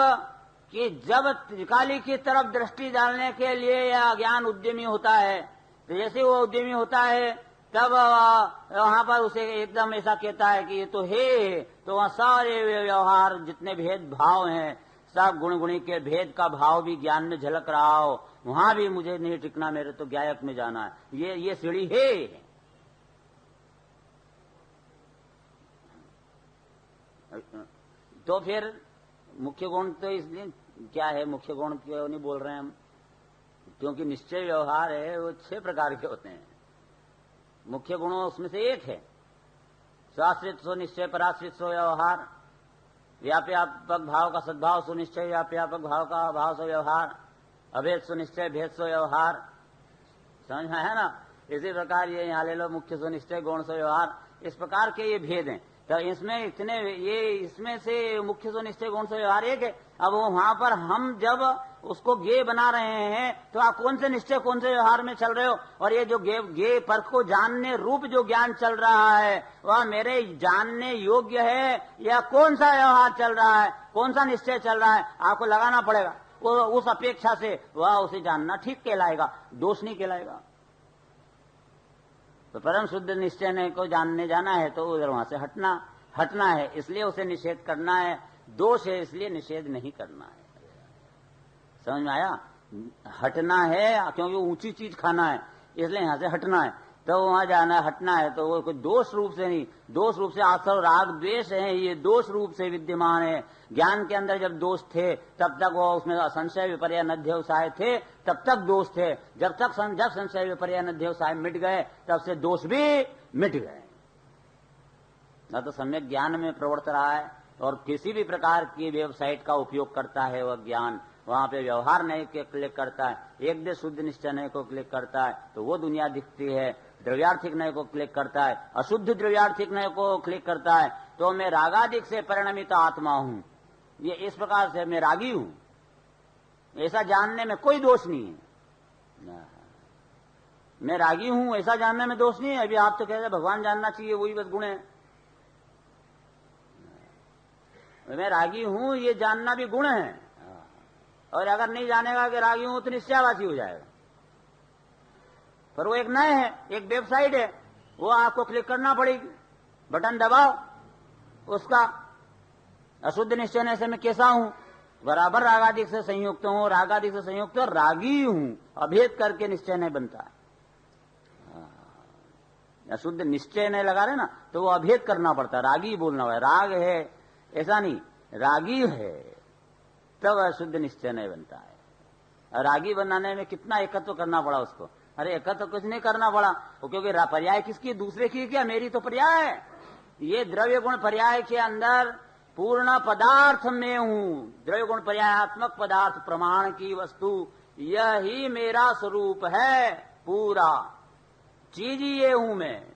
कि जब त्रिकाली की तरफ दृष्टि डालने के लिए यह ज्ञान उद्यमी होता है। तो जैसे वो उद्यमी होता है तब वहां पर उसे एकदम ऐसा कहता है कि ये तो है, तो वहां सारे व्यवहार जितने भेद भाव हैं, सब गुण गुणी के भेद का भाव भी ज्ञान में झलक रहा हो, वहां भी मुझे नहीं टिकना, मेरे तो ज्ञायक में जाना है, ये सीढ़ी है। तो फिर मुख्य गुण तो इसलिए क्या है, मुख्य गुण क्यों नहीं बोल रहे हैं हम, क्योंकि निश्चय व्यवहार है वो 6 प्रकार के होते हैं। मुख्य गुणों उसमें से एक है स्वाश्रित सो निश्चय, पराश्रित सो व्यवहार, व्याप्यापक भाव का सद्भाव सुनिश्चय, व्याप्यापक भाव का भाव से व्यवहार, अभेद सुनिश्चय, भेद सो व्यवहार। समझ में है ना। इसी प्रकार ये यहाँ ले लो, मुख्य सुनिश्चय, गौण से व्यवहार, इस प्रकार के ये भेद हैं। तो इसमें इतने ये इसमें से मुख्य सुनिश्चय गौण से व्यवहार एक है। अब वहां पर हम जब उसको गे बना रहे हैं तो आप कौन से निश्चय कौन से व्यवहार में चल रहे हो, और ये जो गे पर को जानने रूप जो ज्ञान चल रहा है वह मेरे जानने योग्य है या कौन सा व्यवहार चल रहा है, कौन सा निश्चय चल रहा है, आपको लगाना पड़ेगा। वो उस अपेक्षा से वह उसे जानना ठीक कहलाएगा, दोष नहीं कहलाएगा। तो परम शुद्ध निश्चय को जानने जाना है तो उधर वहां से हटना है, इसलिए उसे निषेध करना है। दोष है इसलिए निषेध नहीं करना है। समझ में आया। हटना है, क्योंकि ऊंची चीज खाना है इसलिए यहां से हटना है, तो वहां जाना है, हटना है, तो वो कोई दोष रूप से नहीं, दोष रूप से आसव राग द्वेष है, ये दोष रूप से विद्यमान है। ज्ञान के अंदर जब दोष थे तब तक वो उसमें संशय विपर्य नध्यवसाय थे, तब तक दोष थे। जब संशय विपर्य नध्यवसाय मिट गए तब से दोष भी मिट गए। न तो सम्यक ज्ञान में प्रवर्त रहा है और किसी भी प्रकार की वेबसाइट का उपयोग करता है वह ज्ञान, वहां पे व्यवहार नहीं के क्लिक करता है, एक देश शुद्ध निश्चय नहीं को क्लिक करता है तो वो दुनिया दिखती है, द्रव्यार्थिक नय को क्लिक करता है, अशुद्ध द्रव्यार्थिक नय को क्लिक करता है तो मैं रागादिक से परिणमित आत्मा हूं, ये इस प्रकार से मैं रागी हूं, ऐसा जानने में कोई दोष नहीं है। मैं रागी हूं ऐसा जानने में दोष नहीं है। अभी आप तो कह रहे भगवान जानना चाहिए, वही बस गुण है। मैं रागी हूं ये जानना भी गुण है, और अगर नहीं जानेगा कि रागी हूं तो निश्चयवासी हो जाएगा। पर वो एक नए है, एक वेबसाइट है, वो आपको क्लिक करना पड़ेगी, बटन दबाओ उसका। अशुद्ध निश्चय से मैं कैसा हूं, बराबर रागादिक से संयुक्त हूं, रागादिक से संयुक्त रागी हूं, अभेद करके निश्चय नहीं बनता। अशुद्ध निश्चय नहीं लगा रहे ना तो वो अभेद करना पड़ता, रागी बोलना है, राग है ऐसा नहीं, रागी है तब अशुद्ध निश्चय नहीं बनता है। रागी बनाने में कितना एकत्व करना पड़ा उसको, अरे एकत्व कुछ नहीं करना पड़ा, क्योंकि पर्याय किसकी, दूसरे की क्या, मेरी तो पर्याय है। ये द्रव्य गुण पर्याय के अंदर पूर्ण पदार्थ में हूं, द्रव्य गुण पर्यायात्मक पदार्थ प्रमाण की वस्तु, यही मेरा स्वरूप है, पूरा चीज ही ये हूं मैं।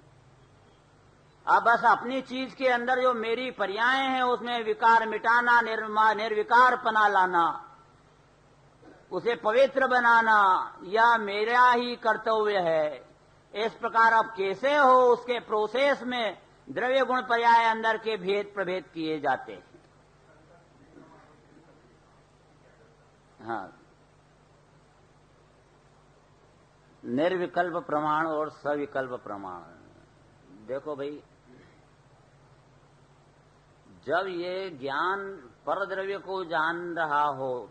अब बस अपनी चीज के अंदर जो मेरी पर्याय हैं उसमें विकार मिटाना, निर्विकारपना लाना, उसे पवित्र बनाना, यह मेरा ही कर्तव्य है। इस प्रकार अब कैसे हो उसके प्रोसेस में द्रव्य गुण पर्याय अंदर के भेद प्रभेद किए जाते हैं। हाँ, निर्विकल्प प्रमाण और सविकल्प प्रमाण। देखो भाई, जब ये ज्ञान पर द्रव्य को जान रहा हो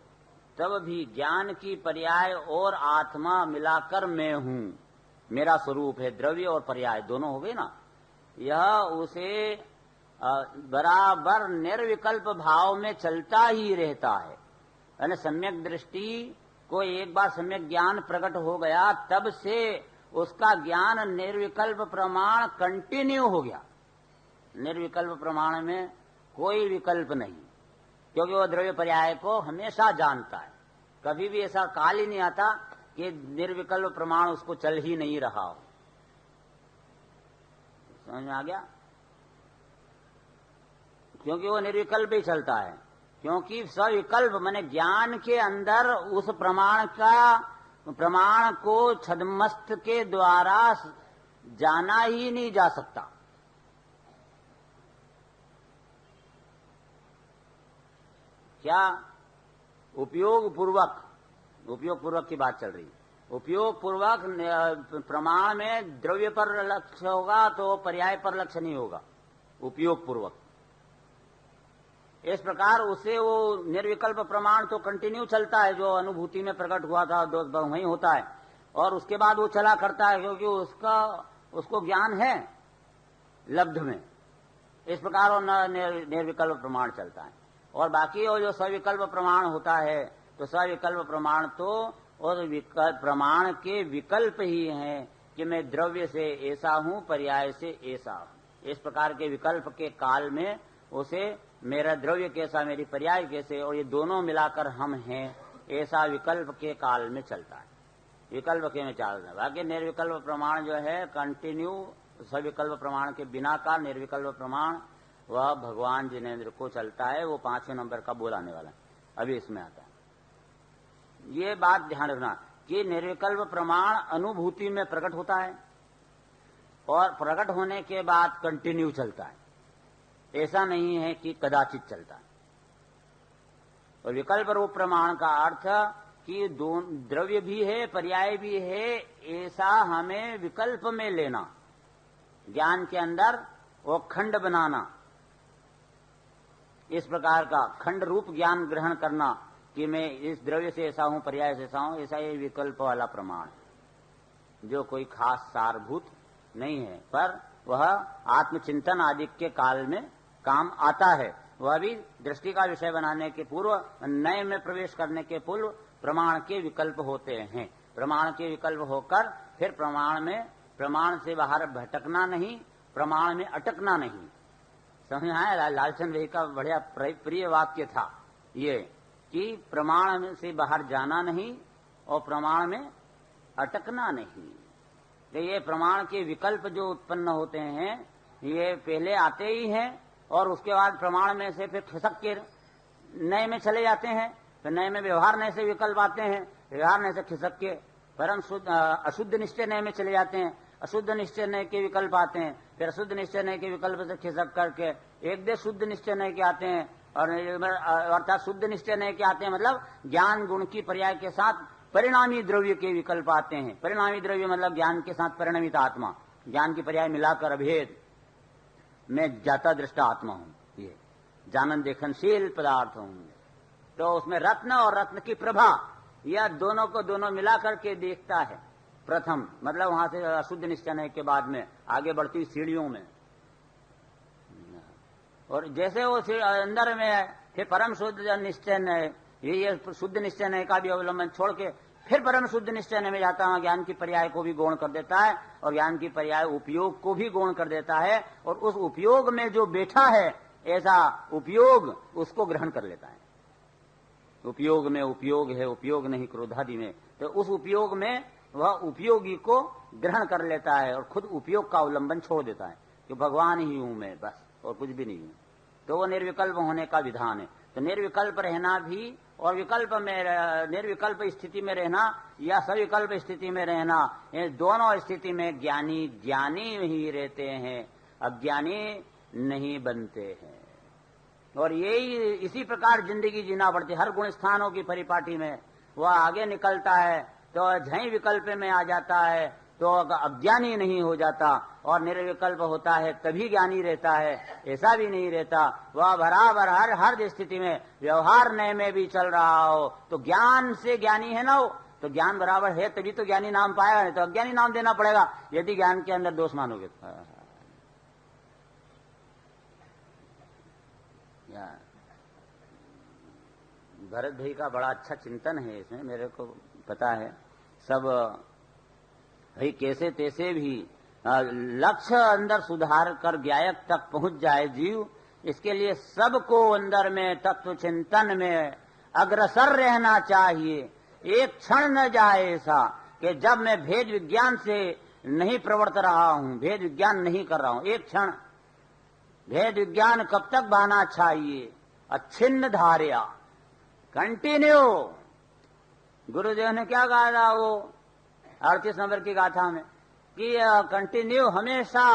तब भी ज्ञान की पर्याय और आत्मा मिलाकर मैं हूं, मेरा स्वरूप है, द्रव्य और पर्याय दोनों हो गए ना, यह उसे बराबर निर्विकल्प भाव में चलता ही रहता है। यानी सम्यक दृष्टि को एक बार सम्यक ज्ञान प्रकट हो गया तब से उसका ज्ञान निर्विकल्प प्रमाण कंटिन्यू हो गया। निर्विकल्प प्रमाण में कोई विकल्प नहीं, क्योंकि वो द्रव्य पर्याय को हमेशा जानता है। कभी भी ऐसा काल ही नहीं आता कि निर्विकल्प प्रमाण उसको चल ही नहीं रहा हो। समझ में आ गया? क्योंकि वो निर्विकल्प ही चलता है, क्योंकि सविकल्प माने ज्ञान के अंदर उस प्रमाण को छद्मस्त के द्वारा जाना ही नहीं जा सकता। क्या उपयोग पूर्वक की बात चल रही है। उपयोग पूर्वक प्रमाण में द्रव्य पर लक्ष्य होगा तो पर्याय पर लक्ष्य नहीं होगा। उपयोग पूर्वक इस प्रकार उसे वो निर्विकल्प प्रमाण तो कंटिन्यू चलता है, जो अनुभूति में प्रकट हुआ था वही होता है, और उसके बाद वो चला करता है, क्योंकि उसको ज्ञान है लब्ध में। इस प्रकार वो निर्विकल्प प्रमाण चलता है। और बाकी वो जो सविकल्प प्रमाण होता है, तो सविकल्प प्रमाण तो और प्रमाण के विकल्प ही हैं कि मैं द्रव्य से ऐसा हूं, पर्याय से ऐसा हूं। इस प्रकार के विकल्प के काल में उसे मेरा द्रव्य कैसा, मेरी पर्याय कैसे, और ये दोनों मिलाकर हम हैं, ऐसा विकल्प के काल में चलता है। विकल्प के में चलता है। बाकी निर्विकल्प प्रमाण जो है कंटिन्यू, सविकल्प प्रमाण के बिना का निर्विकल्प प्रमाण वह भगवान जिनेन्द्र को चलता है। वो 5वें नंबर का बोलाने वाला है, अभी इसमें आता है। ये बात ध्यान रखना कि निर्विकल्प प्रमाण अनुभूति में प्रकट होता है और प्रकट होने के बाद कंटिन्यू चलता है। ऐसा नहीं है कि कदाचित चलता है। और विकल्प रूप प्रमाण का अर्थ कि द्रव्य भी है, पर्याय भी है, ऐसा हमें विकल्प में लेना, ज्ञान के अंदर वो खंड बनाना, इस प्रकार का खंड रूप ज्ञान ग्रहण करना कि मैं इस द्रव्य से ऐसा हूं, पर्याय से ऐसा हूं, ऐसा ये विकल्प वाला प्रमाण जो कोई खास सारभूत नहीं है, पर वह आत्मचिंतन आदि के काल में काम आता है। वह भी दृष्टि का विषय बनाने के पूर्व, नए में प्रवेश करने के पूर्व प्रमाण के विकल्प होते हैं। प्रमाण के विकल्प होकर फिर प्रमाण से बाहर भटकना नहीं, प्रमाण में अटकना नहीं। समझ आया? लालचंद भाई का बढ़िया प्रिय वाक्य था ये कि प्रमाण से बाहर जाना नहीं और प्रमाण में अटकना नहीं। तो ये प्रमाण के विकल्प जो उत्पन्न होते हैं ये पहले आते ही हैं और उसके बाद प्रमाण में से फिर खिसक के नए में चले जाते हैं। फिर नए में व्यवहार नए से विकल्प आते हैं, व्यवहार नए से खिसक के परम अशुद्ध निश्चय नए में चले जाते हैं, अशुद्ध निश्चय नए के विकल्प आते हैं, फिर अशुद्ध निश्चय नए के विकल्प से खिसक करके एक दे शुद्ध निश्चय नए के आते हैं, और अर्थात शुद्ध निश्चय नए के आते हैं मतलब ज्ञान गुण की पर्याय के साथ परिणामी द्रव्य के विकल्प आते हैं। परिणामी द्रव्य मतलब ज्ञान के साथ परिणमित आत्मा, ज्ञान की पर्याय मिलाकर अभेद मैं जाता दृष्टा आत्मा हूं, ये जानन देखनशील पदार्थ हूं। तो उसमें रत्न और रत्न की प्रभा, यह दोनों को दोनों मिलाकर के देखता है प्रथम, मतलब वहां से अशुद्ध निश्चय के बाद में आगे बढ़ती सीढ़ियों में। और जैसे वो अंदर में है फिर परम शुद्ध निश्चय, ये शुद्ध निश्चय का भी अवलंबन छोड़ के फिर परम शुद्ध निश्चय में जाता है, ज्ञान की पर्याय को भी गौण कर देता है और ज्ञान की पर्याय उपयोग को भी गौण कर देता है, और उस उपयोग में जो बैठा है ऐसा उपयोग उसको ग्रहण कर लेता है। उपयोग में उपयोग है, उपयोग नहीं क्रोधादि में, तो उस उपयोग में वह उपयोगी को ग्रहण कर लेता है और खुद उपयोग का अवलंबन छोड़ देता है कि भगवान ही हूं मैं, बस और कुछ भी नहीं हूं। तो वो निर्विकल्प होने का विधान है। तो निर्विकल्प रहना भी और विकल्प में, निर्विकल्प स्थिति में रहना या सविकल्प स्थिति में रहना, ये दोनों स्थिति में ज्ञानी ज्ञानी ही रहते हैं, अज्ञानी नहीं बनते हैं। और यही इसी प्रकार जिंदगी जीना पड़ती है। हर गुण स्थानों की परिपाटी में वह आगे निकलता है तो झई विकल्प में आ जाता है तो अज्ञानी नहीं हो जाता, और निर्विकल्प होता है तभी ज्ञानी रहता है, ऐसा भी नहीं रहता। वह बराबर हर स्थिति में व्यवहार नए में भी चल रहा हो तो ज्ञान से ज्ञानी है ना, वो तो ज्ञान बराबर है तभी तो ज्ञानी नाम पाएगा, नहीं तो अज्ञानी नाम देना पड़ेगा यदि ज्ञान के अंदर दोष मानोगे। भरत भाई का बड़ा अच्छा चिंतन है इसमें, मेरे को पता है। सब भाई कैसे तैसे भी लक्ष्य अंदर सुधार कर गायक तक पहुंच जाए जीव, इसके लिए सबको अंदर में तत्व चिंतन में अग्रसर रहना चाहिए। एक क्षण न जाए ऐसा कि जब मैं भेद विज्ञान से नहीं प्रवर्त रहा हूं, भेद विज्ञान नहीं कर रहा हूं, एक क्षण भेद विज्ञान कब तक बहाना चाहिए? अच्छिन्न धार्या, कंटिन्यू। गुरुदेव ने क्या कहा था वो 38 नंबर की गाथा में कि कंटिन्यू, हमेशा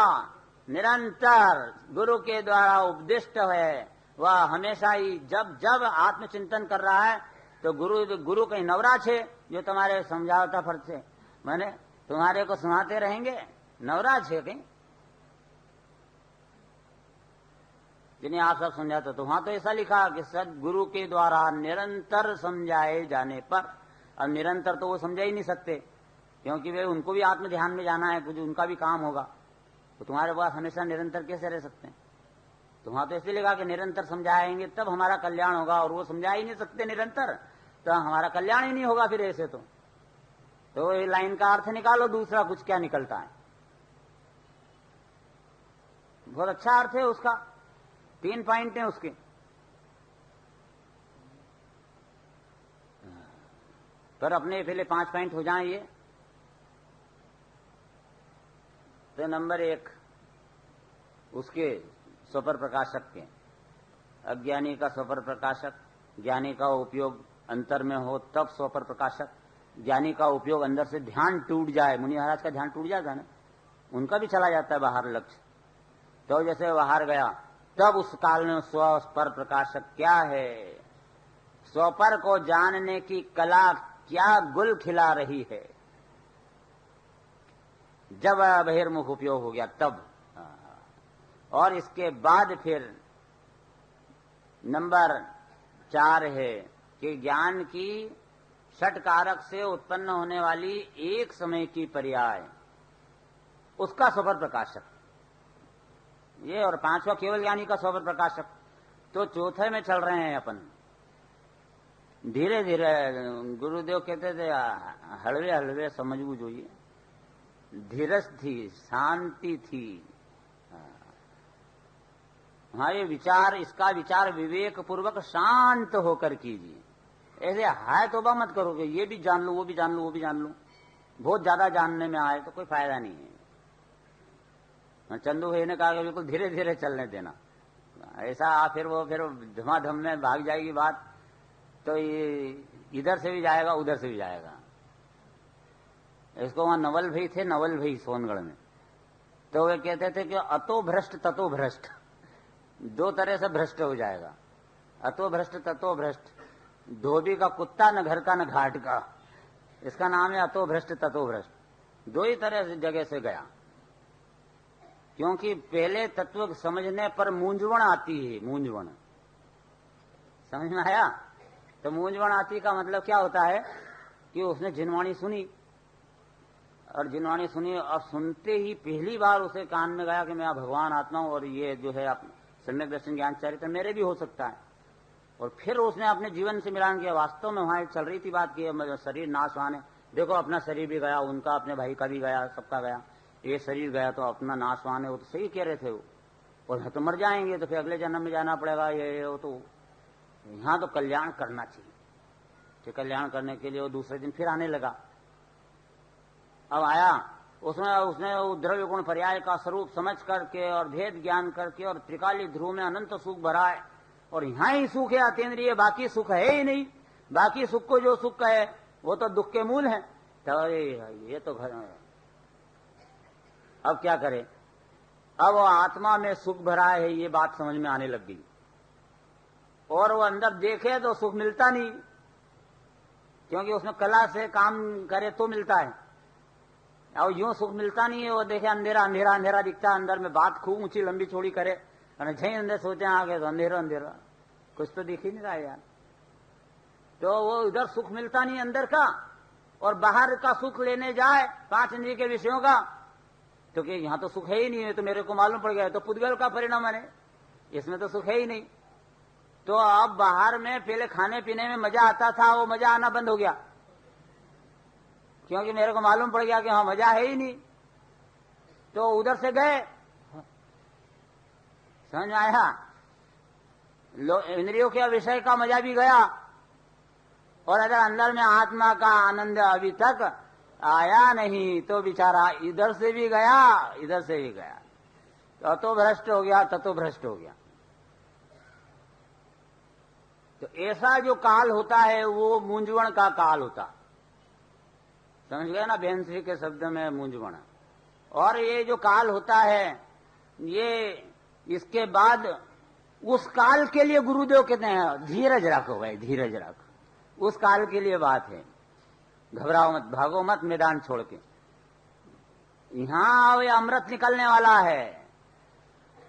निरंतर गुरु के द्वारा उपदिष्ट है, वह हमेशा ही जब जब आत्मचिंतन कर रहा है तो गुरु कहीं नवराज है जो तुम्हारे समझावता फर्ज से मैंने तुम्हारे को सुनाते रहेंगे, नवराज है कहीं जिन्हें आप सब समझाते। तो वहां तो ऐसा लिखा कि सदगुरु के द्वारा निरंतर समझाए जाने पर, अब निरंतर तो वो समझा ही नहीं सकते क्योंकि वे उनको भी आत्म ध्यान में जाना है, कुछ उनका भी काम होगा, तो तुम्हारे पास हमेशा निरंतर कैसे रह सकते हैं? तो वहां तो ऐसे लिखा कि निरंतर समझाएंगे तब हमारा कल्याण होगा, और वो समझा ही नहीं सकते निरंतर तो हमारा कल्याण ही नहीं होगा फिर ऐसे। तो ये लाइन का अर्थ निकालो, दूसरा कुछ क्या निकलता है। बहुत अच्छा अर्थ है उसका, 3 पॉइंट है उसके। पर अपने पहले 5 पॉइंट हो जाएं ये। तो नंबर 1 उसके स्वपर प्रकाशक के, अज्ञानी का स्वपर प्रकाशक, ज्ञानी का उपयोग अंतर में हो तब स्वपर प्रकाशक, ज्ञानी का उपयोग अंदर से ध्यान टूट जाए, मुनि महाराज का ध्यान टूट जाता है ना, उनका भी चला जाता है बाहर लक्ष्य, तो जैसे बाहर गया तब उस काल में स्वपर प्रकाशक क्या है, स्वपर को जानने की कला क्या गुल खिला रही है, जब बहिर्मुख उपयोग हो गया तब। और इसके बाद फिर नंबर 4 है कि ज्ञान की षट कारक से उत्पन्न होने वाली एक समय की पर्याय, उसका स्वपर प्रकाशक ये, और पांचवा केवल ज्ञानी का स्वपर प्रकाशक। तो चौथे में चल रहे हैं अपन। धीरे धीरे गुरुदेव कहते थे हलवे हलवे समझવું જોઈએ, धीरज थी, शांति थी। हाँ, ये विचार, इसका विचार विवेक पूर्वक शांत होकर कीजिए। ऐसे हाय तोबा मत करो कि ये भी जान लूं, वो भी जान लूं, वो भी जान लूं। बहुत ज्यादा जानने में आए तो कोई फायदा नहीं है। चंदू भाई ने कहा कि बिल्कुल धीरे धीरे चलने देना, ऐसा फिर धमाधम में भाग जाएगी बात, तो ये इधर से भी जाएगा उधर से भी जाएगा। इसको वहां नवल भाई थे, नवल भाई सोनगढ़ में, तो वे कहते थे कि अतो भ्रष्ट ततो भ्रष्ट, दो तरह से भ्रष्ट हो जाएगा। अतो भ्रष्ट ततो भ्रष्ट, धोबी का कुत्ता न घर का न घाट का, इसका नाम है अतो भ्रष्ट ततो भ्रष्ट। दो ही तरह से जगह से गया, क्योंकि पहले तत्व समझने पर मूंझवण आती है। मूंझवण समझ में आया? तो मूंझवण आती का मतलब क्या होता है कि उसने जिनवाणी सुनी, और जिनवाणी सुनी और सुनते ही पहली बार उसे कान में गया कि मैं भगवान आत्मा हूं, और ये जो है सम्यक दर्शन ज्ञान चरित्र मेरे भी हो सकता है। और फिर उसने अपने जीवन से मिलान किया। वास्तव में वहां चल रही थी बात की शरीर नाशवान है, देखो अपना शरीर भी गया, उनका अपने भाई का भी गया, सबका गया, ये शरीर गया तो अपना नाशवान है। वो तो सही कह रहे थे वो, और तो मर जाएंगे तो फिर अगले जन्म में जाना पड़ेगा, ये वो तो यहां तो कल्याण करना चाहिए। तो कल्याण करने के लिए वो दूसरे दिन फिर आने लगा। अब आया, उसने वो द्रव्य गुण पर्याय का स्वरूप समझ करके और भेद ज्ञान करके और त्रिकाली ध्रुव में अनंत सुख भरा है, और यहां ही सुख है अतीन्द्रिय, बाकी सुख है ही नहीं। बाकी सुख को जो सुख है वो तो दुख के मूल है। तो ये तो घर, अब क्या करे? अब वो आत्मा में सुख भरा है, ये बात समझ में आने लग गई। और वो अंदर देखे तो सुख मिलता नहीं, क्योंकि उसमें कला से काम करे तो मिलता है, और यूं सुख मिलता नहीं है। वो देखे अंधेरा अंधेरा अंधेरा दिखता है अंदर में, बात खूब ऊंची लंबी चौड़ी करे, और झई अंदर सोचे आगे तो अंधेरा अंधेरा, कुछ तो दिख ही नहीं रहा यार। तो वो इधर सुख मिलता नहीं अंदर का, और बाहर का सुख लेने जाए पांच इंद्रिय के विषयों का, तो कि यहां तो सुख है ही नहीं है, तो मेरे को मालूम पड़ गया, तो पुद्गल का परिणाम है, इसमें तो सुख है ही नहीं। तो अब बाहर में पहले खाने पीने में मजा आता था, वो मजा आना बंद हो गया, क्योंकि मेरे को मालूम पड़ गया कि हाँ मजा है ही नहीं। तो उधर से गए, समझ आया, इंद्रियों के विषय का मजा भी गया, और अगर अंदर में आत्मा का आनंद अभी तक आया नहीं, तो बेचारा इधर से भी गया इधर से भी गया, तो भ्रष्ट हो गया, ततो भ्रष्ट हो गया। तो ऐसा जो काल होता है वो मूंझवण का काल होता, समझ गए ना, बेंसरी के शब्द में मूंझवण। और ये जो काल होता है, ये इसके बाद उस काल के लिए गुरुदेव कहते हैं धीरज रखो भाई, धीरज रखो, उस काल के लिए बात है। घबराओ मत, भागो मत मैदान छोड़ के। यहां अमृत निकलने वाला है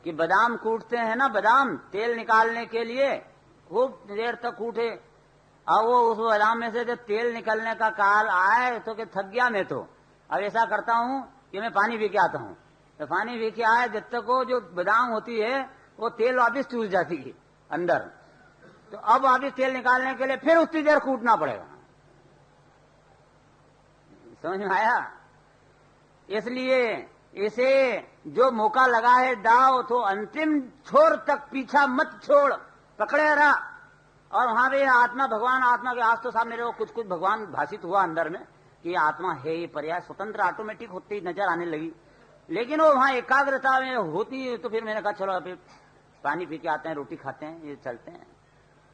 कि बादाम कूटते हैं ना, बादाम तेल निकालने के लिए खूब देर तक कूटे, अब वो उस बादाम में से जब तेल निकलने का काल आए तो कि थक गया मैं, तो अब ऐसा करता हूं कि मैं पानी पी के आता हूं। तो पानी पी के आए, जब तक वो जो बादाम होती है वो तेल वापिस चूस जाती है अंदर, तो अब वापिस तेल निकालने के लिए फिर उतनी देर कूटना पड़ेगा। समझ में आया? इसलिए इसे जो मौका लगा है दाव, तो अंतिम छोर तक पीछा मत छोड़, पकड़े रहा। और वहां पे आत्मा भगवान, आत्मा के आज तो साहब मेरे को कुछ कुछ भगवान भाषित हुआ अंदर में कि आत्मा है, ये पर्याय स्वतंत्र ऑटोमेटिक होती नजर आने लगी। लेकिन वो वहां एकाग्रता में होती, तो फिर मैंने कहा चलो अभी पानी पी के आते हैं, रोटी खाते हैं, ये चलते हैं,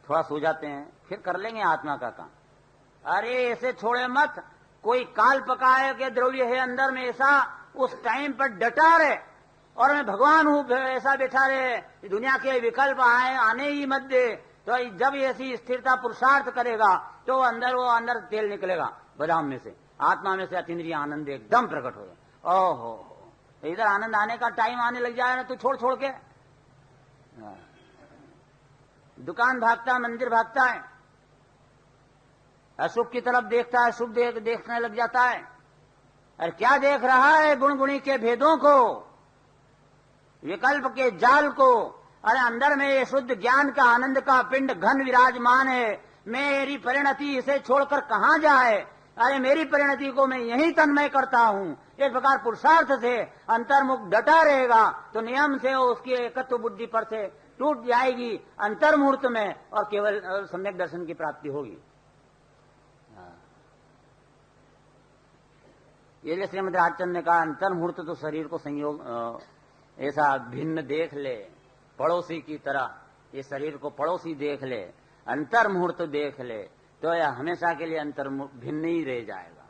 थोड़ा सो जाते हैं, फिर कर लेंगे आत्मा का काम। अरे ऐसे छोड़े मत, कोई काल पकाए के द्रव्य है अंदर में ऐसा, उस टाइम पर डटा रहे, और मैं भगवान हूं ऐसा बैठा रहे, दुनिया के विकल्प आने ही मत दे। तो जब ऐसी स्थिरता पुरुषार्थ करेगा तो वो अंदर तेल निकलेगा बादाम में से, आत्मा में से अतीन्द्रिय आनंद एकदम प्रकट होगा। ओहो, तो इधर आनंद आने का टाइम आने लग जाएगा तो छोड़ छोड़ के दुकान भागता, मंदिर भागता है, अशुभ की तरफ देखता है, शुभ देखने लग जाता है। और क्या देख रहा है? गुण गुणी के भेदों को, विकल्प के जाल को। अरे अंदर में ये शुद्ध ज्ञान का आनंद का पिंड घन विराजमान है। मेरी परिणति इसे छोड़कर कहां जाए? अरे मेरी परिणति को मैं यही तन्मय करता हूं। इस प्रकार पुरुषार्थ से अंतर्मुख डटा रहेगा तो नियम से उसकी एकत्व बुद्धि पर से टूट जाएगी अंतर्मुहूर्त में, और केवल सम्यक दर्शन की प्राप्ति होगी। ये श्रीमद राजचंद्र ने कहा, अंतर्मुहूर्त तो शरीर को संयोग ऐसा भिन्न देख ले, पड़ोसी की तरह ये शरीर को पड़ोसी देख ले, अंतर्मुहूर्त देख ले, तो यह हमेशा के लिए भिन्न ही रह जाएगा।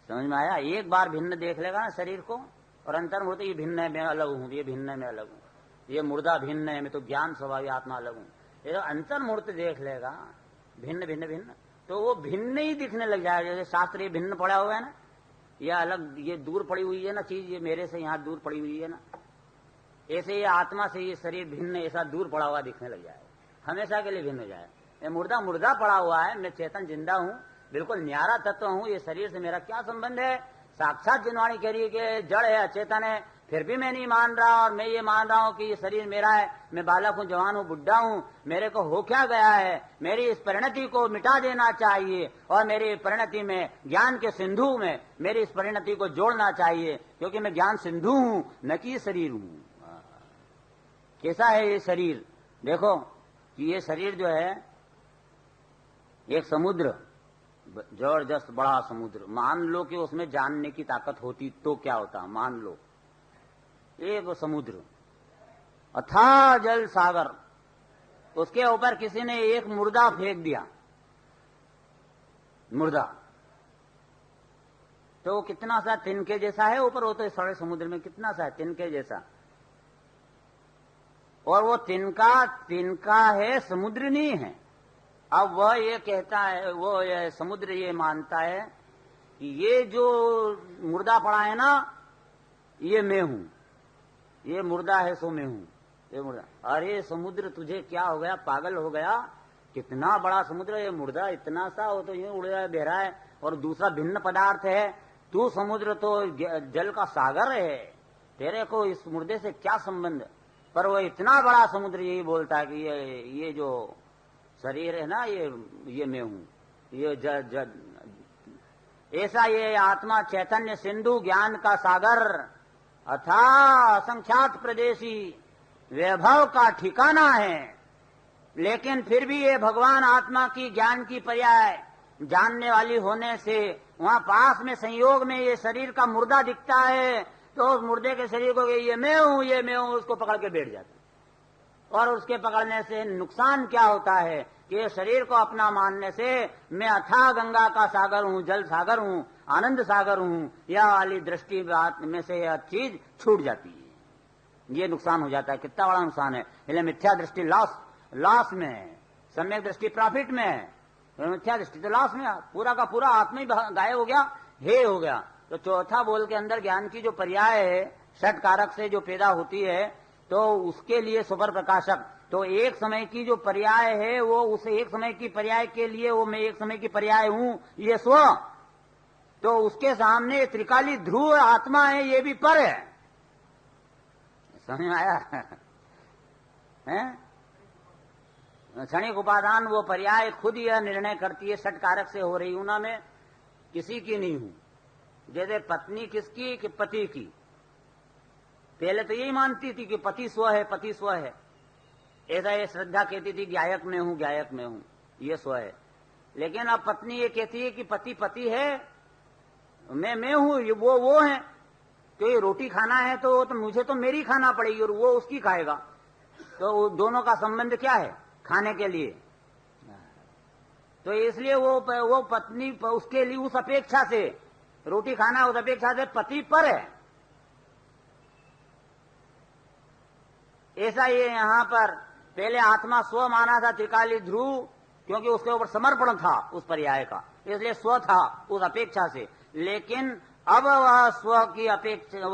समझ में आया? एक बार भिन्न देख लेगा ना शरीर को, और अंतर्मुहूर्त ये भिन्न है, मैं अलग हूं, ये भिन्न है, मैं अलग हूं, ये मुर्दा भिन्न है, मैं तो ज्ञान स्वभावी आत्मा अलग हूं। ये अंतर्मुहूर्त देख लेगा भिन्न भिन्न भिन्न, तो वो भिन्न ही दिखने लग जाएगा। जैसे शास्त्र ये भिन्न पड़ा हुआ है ना, यह अलग, ये दूर पड़ी हुई है ना चीज, ये मेरे से यहाँ दूर पड़ी हुई है ना, ऐसे ये आत्मा से ये शरीर भिन्न ऐसा दूर पड़ा हुआ दिखने लग जाएगा, हमेशा के लिए भिन्न हो जाएगा। ये मुर्दा मुर्दा पड़ा हुआ है, मैं चेतन जिंदा हूँ, बिल्कुल न्यारा तत्व हूँ, ये शरीर से मेरा क्या संबंध है? साक्षात जिनवाणी कह रही है कि जड़ है, अचेतन है, फिर भी मैं नहीं मान रहा, और मैं ये मान रहा हूँ कि ये शरीर मेरा है, मैं बालक हूँ, जवान हूँ, बुढ़ा हूँ, मेरे को हो क्या गया है? मेरी इस परिणति को मिटा देना चाहिए, और मेरी परिणति में ज्ञान के सिंधु में मेरी इस परिणति को जोड़ना चाहिए, क्योंकि मैं ज्ञान सिंधु हूँ, न कि शरीर हूँ। कैसा है ये शरीर? देखो कि ये शरीर जो है एक समुद्र, जबरदस्त बड़ा समुद्र। मान लो कि उसमें जानने की ताकत होती तो क्या होता? मान लो एक समुद्र, अथाह जल सागर, उसके ऊपर किसी ने एक मुर्दा फेंक दिया, मुर्दा, तो वो कितना सा तिनके जैसा है ऊपर, वो तो इस सारे समुद्र में कितना सा है, तिनके जैसा। और वो तिनका है, समुद्र नहीं है। अब वह ये कहता है, वो ये समुद्र ये मानता है कि ये जो मुर्दा पड़ा है ना, ये मैं हूं, ये मुर्दा है सो मैं हूं, ये मुर्दा। अरे समुद्र तुझे क्या हो गया? पागल हो गया? कितना बड़ा समुद्र, ये मुर्दा इतना सा, वो तो यूं उड़ रहा है, बह रहा है, और दूसरा भिन्न पदार्थ है। तू समुद्र तो जल का सागर है, तेरे को इस मुर्दे से क्या संबंध? पर वो इतना बड़ा समुद्र यही बोलता है कि ये जो शरीर है ना, ये मैं हूं, ये ऐसा ये आत्मा चैतन्य सिंधु ज्ञान का सागर अथा असंख्यात प्रदेशी वैभव का ठिकाना है। लेकिन फिर भी ये भगवान आत्मा की ज्ञान की पर्याय जानने वाली होने से वहां पास में संयोग में ये शरीर का मुर्दा दिखता है, तो उस मुर्दे के शरीर को ये मैं हूं, ये मैं हूं, उसको पकड़ के बैठ जाता है। और उसके पकड़ने से नुकसान क्या होता है कि ये शरीर को अपना मानने से मैं अथाह गंगा का सागर हूं, जल सागर हूं, आनंद सागर हूं, यह वाली दृष्टि में से यह चीज छूट जाती है। ये नुकसान हो जाता है। कितना बड़ा नुकसान है। इसलिए मिथ्या दृष्टि लॉस में है, सम्यक दृष्टि प्रॉफिट में है। तो मिथ्या दृष्टि तो लॉस में, पूरा का पूरा आत्मा ही गायब हो गया, हे हो गया। तो चौथा बोल के अंदर ज्ञान की जो पर्याय है, षट कारक से जो पैदा होती है, तो उसके लिए सुपर प्रकाशक, तो एक समय की जो पर्याय है वो उस एक समय की पर्याय के लिए वो मैं एक समय की पर्याय हूं, ये स्व, तो उसके सामने त्रिकाली ध्रुव आत्मा है, ये भी पर है। समझ में आया? क्षणिक उपादान वो पर्याय खुद यह निर्णय करती है, षट कारक से हो रही हूं ना, मैं किसी की नहीं हूं। जैसे पत्नी किसकी कि पति की, पहले तो यही मानती थी कि पति स्व है, पति स्व है। ऐसा ये श्रद्धा कहती थी गायक में हूं, गायक में हूं, ये स्व है। लेकिन अब पत्नी ये कहती है कि पति पति है, मैं हूं, वो है। तो ये रोटी खाना है तो मुझे तो मेरी खाना पड़ेगी और वो उसकी खाएगा। तो दोनों का संबंध क्या है? खाने के लिए। तो इसलिए वो पत्नी उसके लिए उस अपेक्षा से रोटी खाना, उस अपेक्षा से पति पर है। ऐसा ये यहाँ पर पहले आत्मा स्व माना था त्रिकाली ध्रुव, क्योंकि उसके ऊपर समर्पण था उस पर्याय का, इसलिए स्व था उस अपेक्षा से। लेकिन अब वह स्व की अपेक्षा,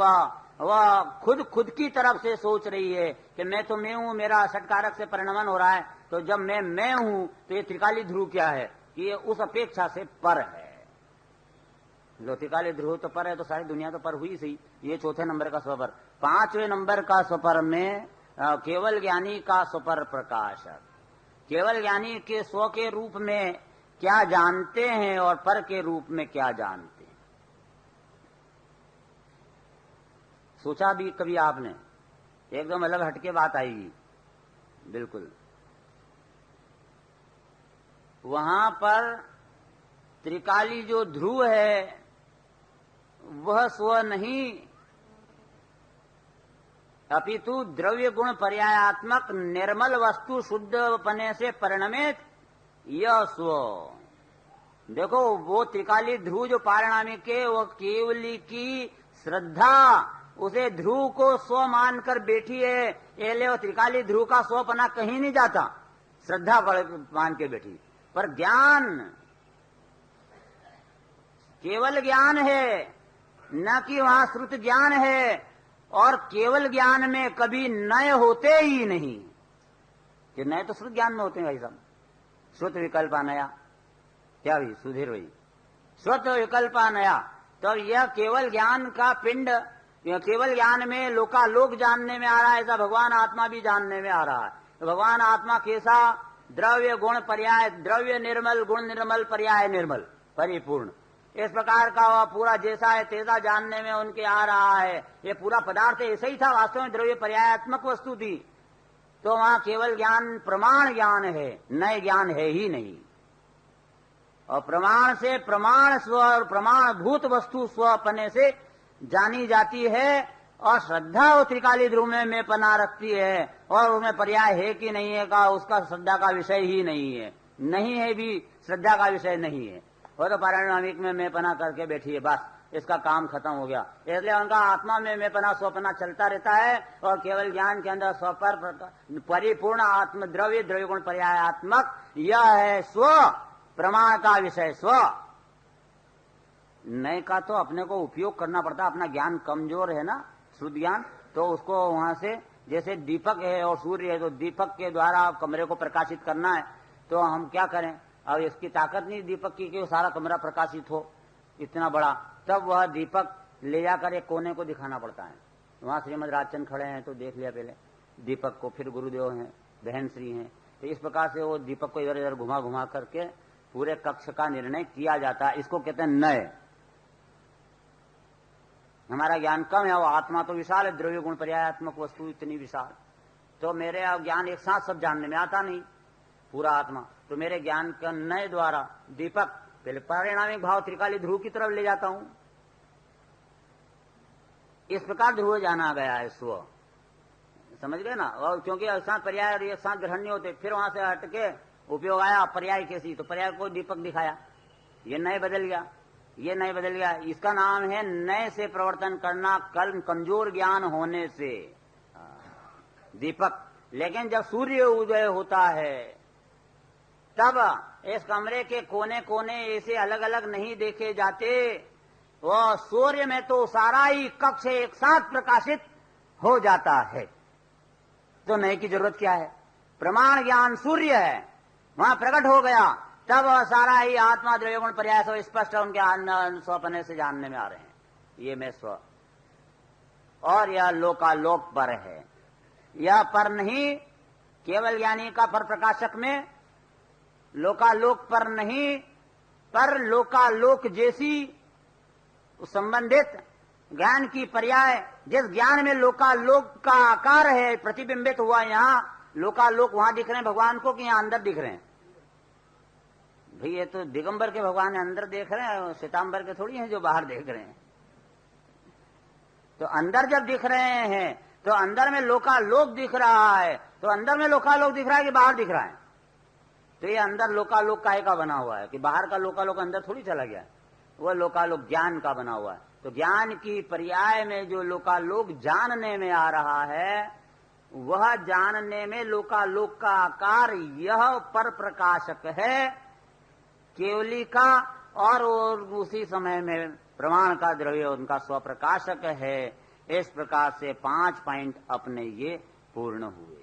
वह खुद की तरफ से सोच रही है कि मैं हूं, मेरा षटकारक से परिणमन हो रहा है। तो जब मैं हूं तो ये त्रिकाली ध्रुव क्या है कि ये उस अपेक्षा से पर है। जो त्रिकाली ध्रुव तो पर है, तो सारी दुनिया तो पर हुई सही। ये चौथे नंबर का स्वपर। पांचवें नंबर का स्वपर में केवल ज्ञानी का स्वपर प्रकाशक। केवल ज्ञानी के स्व के रूप में क्या जानते हैं और पर के रूप में क्या जानते हैं, सोचा भी कभी आपने? एकदम अलग हटके बात आएगी बिल्कुल। वहां पर त्रिकाली जो ध्रुव है वह स्व नहीं, अपितु द्रव्य गुण पर्यायात्मक निर्मल वस्तु शुद्धपने से परिणमित यह स्व। देखो वो त्रिकाली ध्रुव जो पारिणामिक है, वो केवली की श्रद्धा उसे ध्रुव को स्व मानकर बैठी है। एले वो त्रिकाली ध्रुव का स्वपना कहीं नहीं जाता, श्रद्धा मान के बैठी। पर ज्ञान केवल ज्ञान है, न कि वहां श्रुत ज्ञान है। और केवल ज्ञान में कभी नए होते ही नहीं, कि नए तो श्रुत ज्ञान में होते हैं भाई साहब। श्रुत विकल्पा नया, क्या भाई सुधीर भाई, श्रुत विकल्पा नया। तो यह केवल ज्ञान का पिंड, केवल ज्ञान में लोकालोक जानने में आ रहा है, ऐसा भगवान आत्मा भी जानने में आ रहा है। तो भगवान आत्मा कैसा? द्रव्य गुण पर्याय, द्रव्य निर्मल, गुण निर्मल, पर्याय निर्मल, परिपूर्ण। इस प्रकार का वह पूरा जैसा है तैसा जानने में उनके आ रहा है। ये पूरा पदार्थ ऐसा ही था, वास्तव में द्रव्य पर्यायात्मक वस्तु थी। तो वहां केवल ज्ञान प्रमाण ज्ञान है, नए ज्ञान है ही नहीं। और प्रमाण से प्रमाण स्व और प्रमाणभूत वस्तु स्वपने से जानी जाती है। और श्रद्धा वो त्रिकाली ध्रुव में पना रखती है, और उसमें पर्याय है कि नहीं है का उसका श्रद्धा का विषय ही नहीं है। नहीं है भी श्रद्धा का विषय नहीं है, वो तो पारिणामिक में मैं पना करके बैठी है, बस इसका काम खत्म हो गया। इसलिए उनका आत्मा में मैं पना स्वपना चलता रहता है। और केवल ज्ञान के अंदर स्वपर परिपूर्ण आत्म द्रव्य, द्रव्य गुण पर्यायात्मक, यह है स्व प्रमाण का विषय। स्व नए का तो अपने को उपयोग करना पड़ता, अपना ज्ञान कमजोर है ना, शुद्ध ज्ञान, तो उसको वहां से, जैसे दीपक है और सूर्य है, तो दीपक के द्वारा कमरे को प्रकाशित करना है, तो हम क्या करें? अब इसकी ताकत नहीं दीपक की कि वो सारा कमरा प्रकाशित हो इतना बड़ा, तब वह दीपक ले जाकर एक कोने को दिखाना पड़ता है। वहां श्रीमद राजचंद खड़े हैं तो देख लिया पहले दीपक को, फिर गुरुदेव हैं, बहन श्री हैं, तो इस प्रकार से वो दीपक को इधर इधर घुमा घुमा करके पूरे कक्ष का निर्णय किया जाता है। इसको कहते हैं नए। हमारा ज्ञान कम है, वो आत्मा तो विशाल है, द्रव्य गुण पर्यायात्मक वस्तु इतनी विशाल, तो मेरे ज्ञान एक साथ सब जानने में आता नहीं पूरा आत्मा। तो मेरे ज्ञान के नए द्वारा दीपक पहले परिणामिक भाव त्रिकाली ध्रुव की तरफ ले जाता हूं। इस प्रकार ध्रुव जाना गया है स्व, समझ गए ना। और क्योंकि एक साथ पर्याय और एक साथ ग्रहण नहीं होते, फिर वहां से हटके उपयोग आया पर्याय कैसी, तो पर्याय को दीपक दिखाया, ये नए बदल गया, ये नए बदल गया। इसका नाम है नए से प्रवर्तन करना, कल कमजोर ज्ञान होने से दीपक। लेकिन जब सूर्य उदय होता है तब इस कमरे के कोने कोने ऐसे अलग अलग नहीं देखे जाते, वो सूर्य में तो सारा ही कक्ष एक साथ प्रकाशित हो जाता है। तो नए की जरूरत क्या है? प्रमाण ज्ञान सूर्य है, वहां प्रकट हो गया, तब सारा ही आत्मा द्रव्य गुण पर्याय से स्पष्ट उनके स्वपने से जानने में आ रहे हैं, ये मैं स्व। और यह लोकालोक पर है, यह पर नहीं, केवल ज्ञानी का पर प्रकाशक में, लोकालोक पर नहीं, पर लोकालोक जैसी संबंधित ज्ञान की पर्याय, जिस ज्ञान में लोकालोक का आकार है प्रतिबिंबित हुआ, यहां लोकालोक वहां दिख रहे हैं भगवान को कि यहां अंदर दिख रहे हैं? भाई ये तो दिगंबर के भगवान अंदर देख रहे हैं, श्वेतांबर के थोड़ी हैं जो बाहर देख रहे हैं। तो अंदर जब दिख रहे हैं तो अंदर में लोकालोक दिख रहा है, तो अंदर में लोकालोक दिख रहा है कि बाहर दिख रहा है? तो ये अंदर लोकालोक काहे का बना हुआ है कि बाहर का लोकालोक अंदर थोड़ी चला गया, वह लोकालोक ज्ञान का बना हुआ है। तो ज्ञान की पर्याय में जो लोकालोक जानने में आ रहा है, वह जानने में लोकालोक का आकार यह पर प्रकाशक है केवली का, और उसी समय में प्रमाण का द्रव्य उनका स्वप्रकाशक है। इस प्रकार से 5 पॉइंट अपने ये पूर्ण हुए।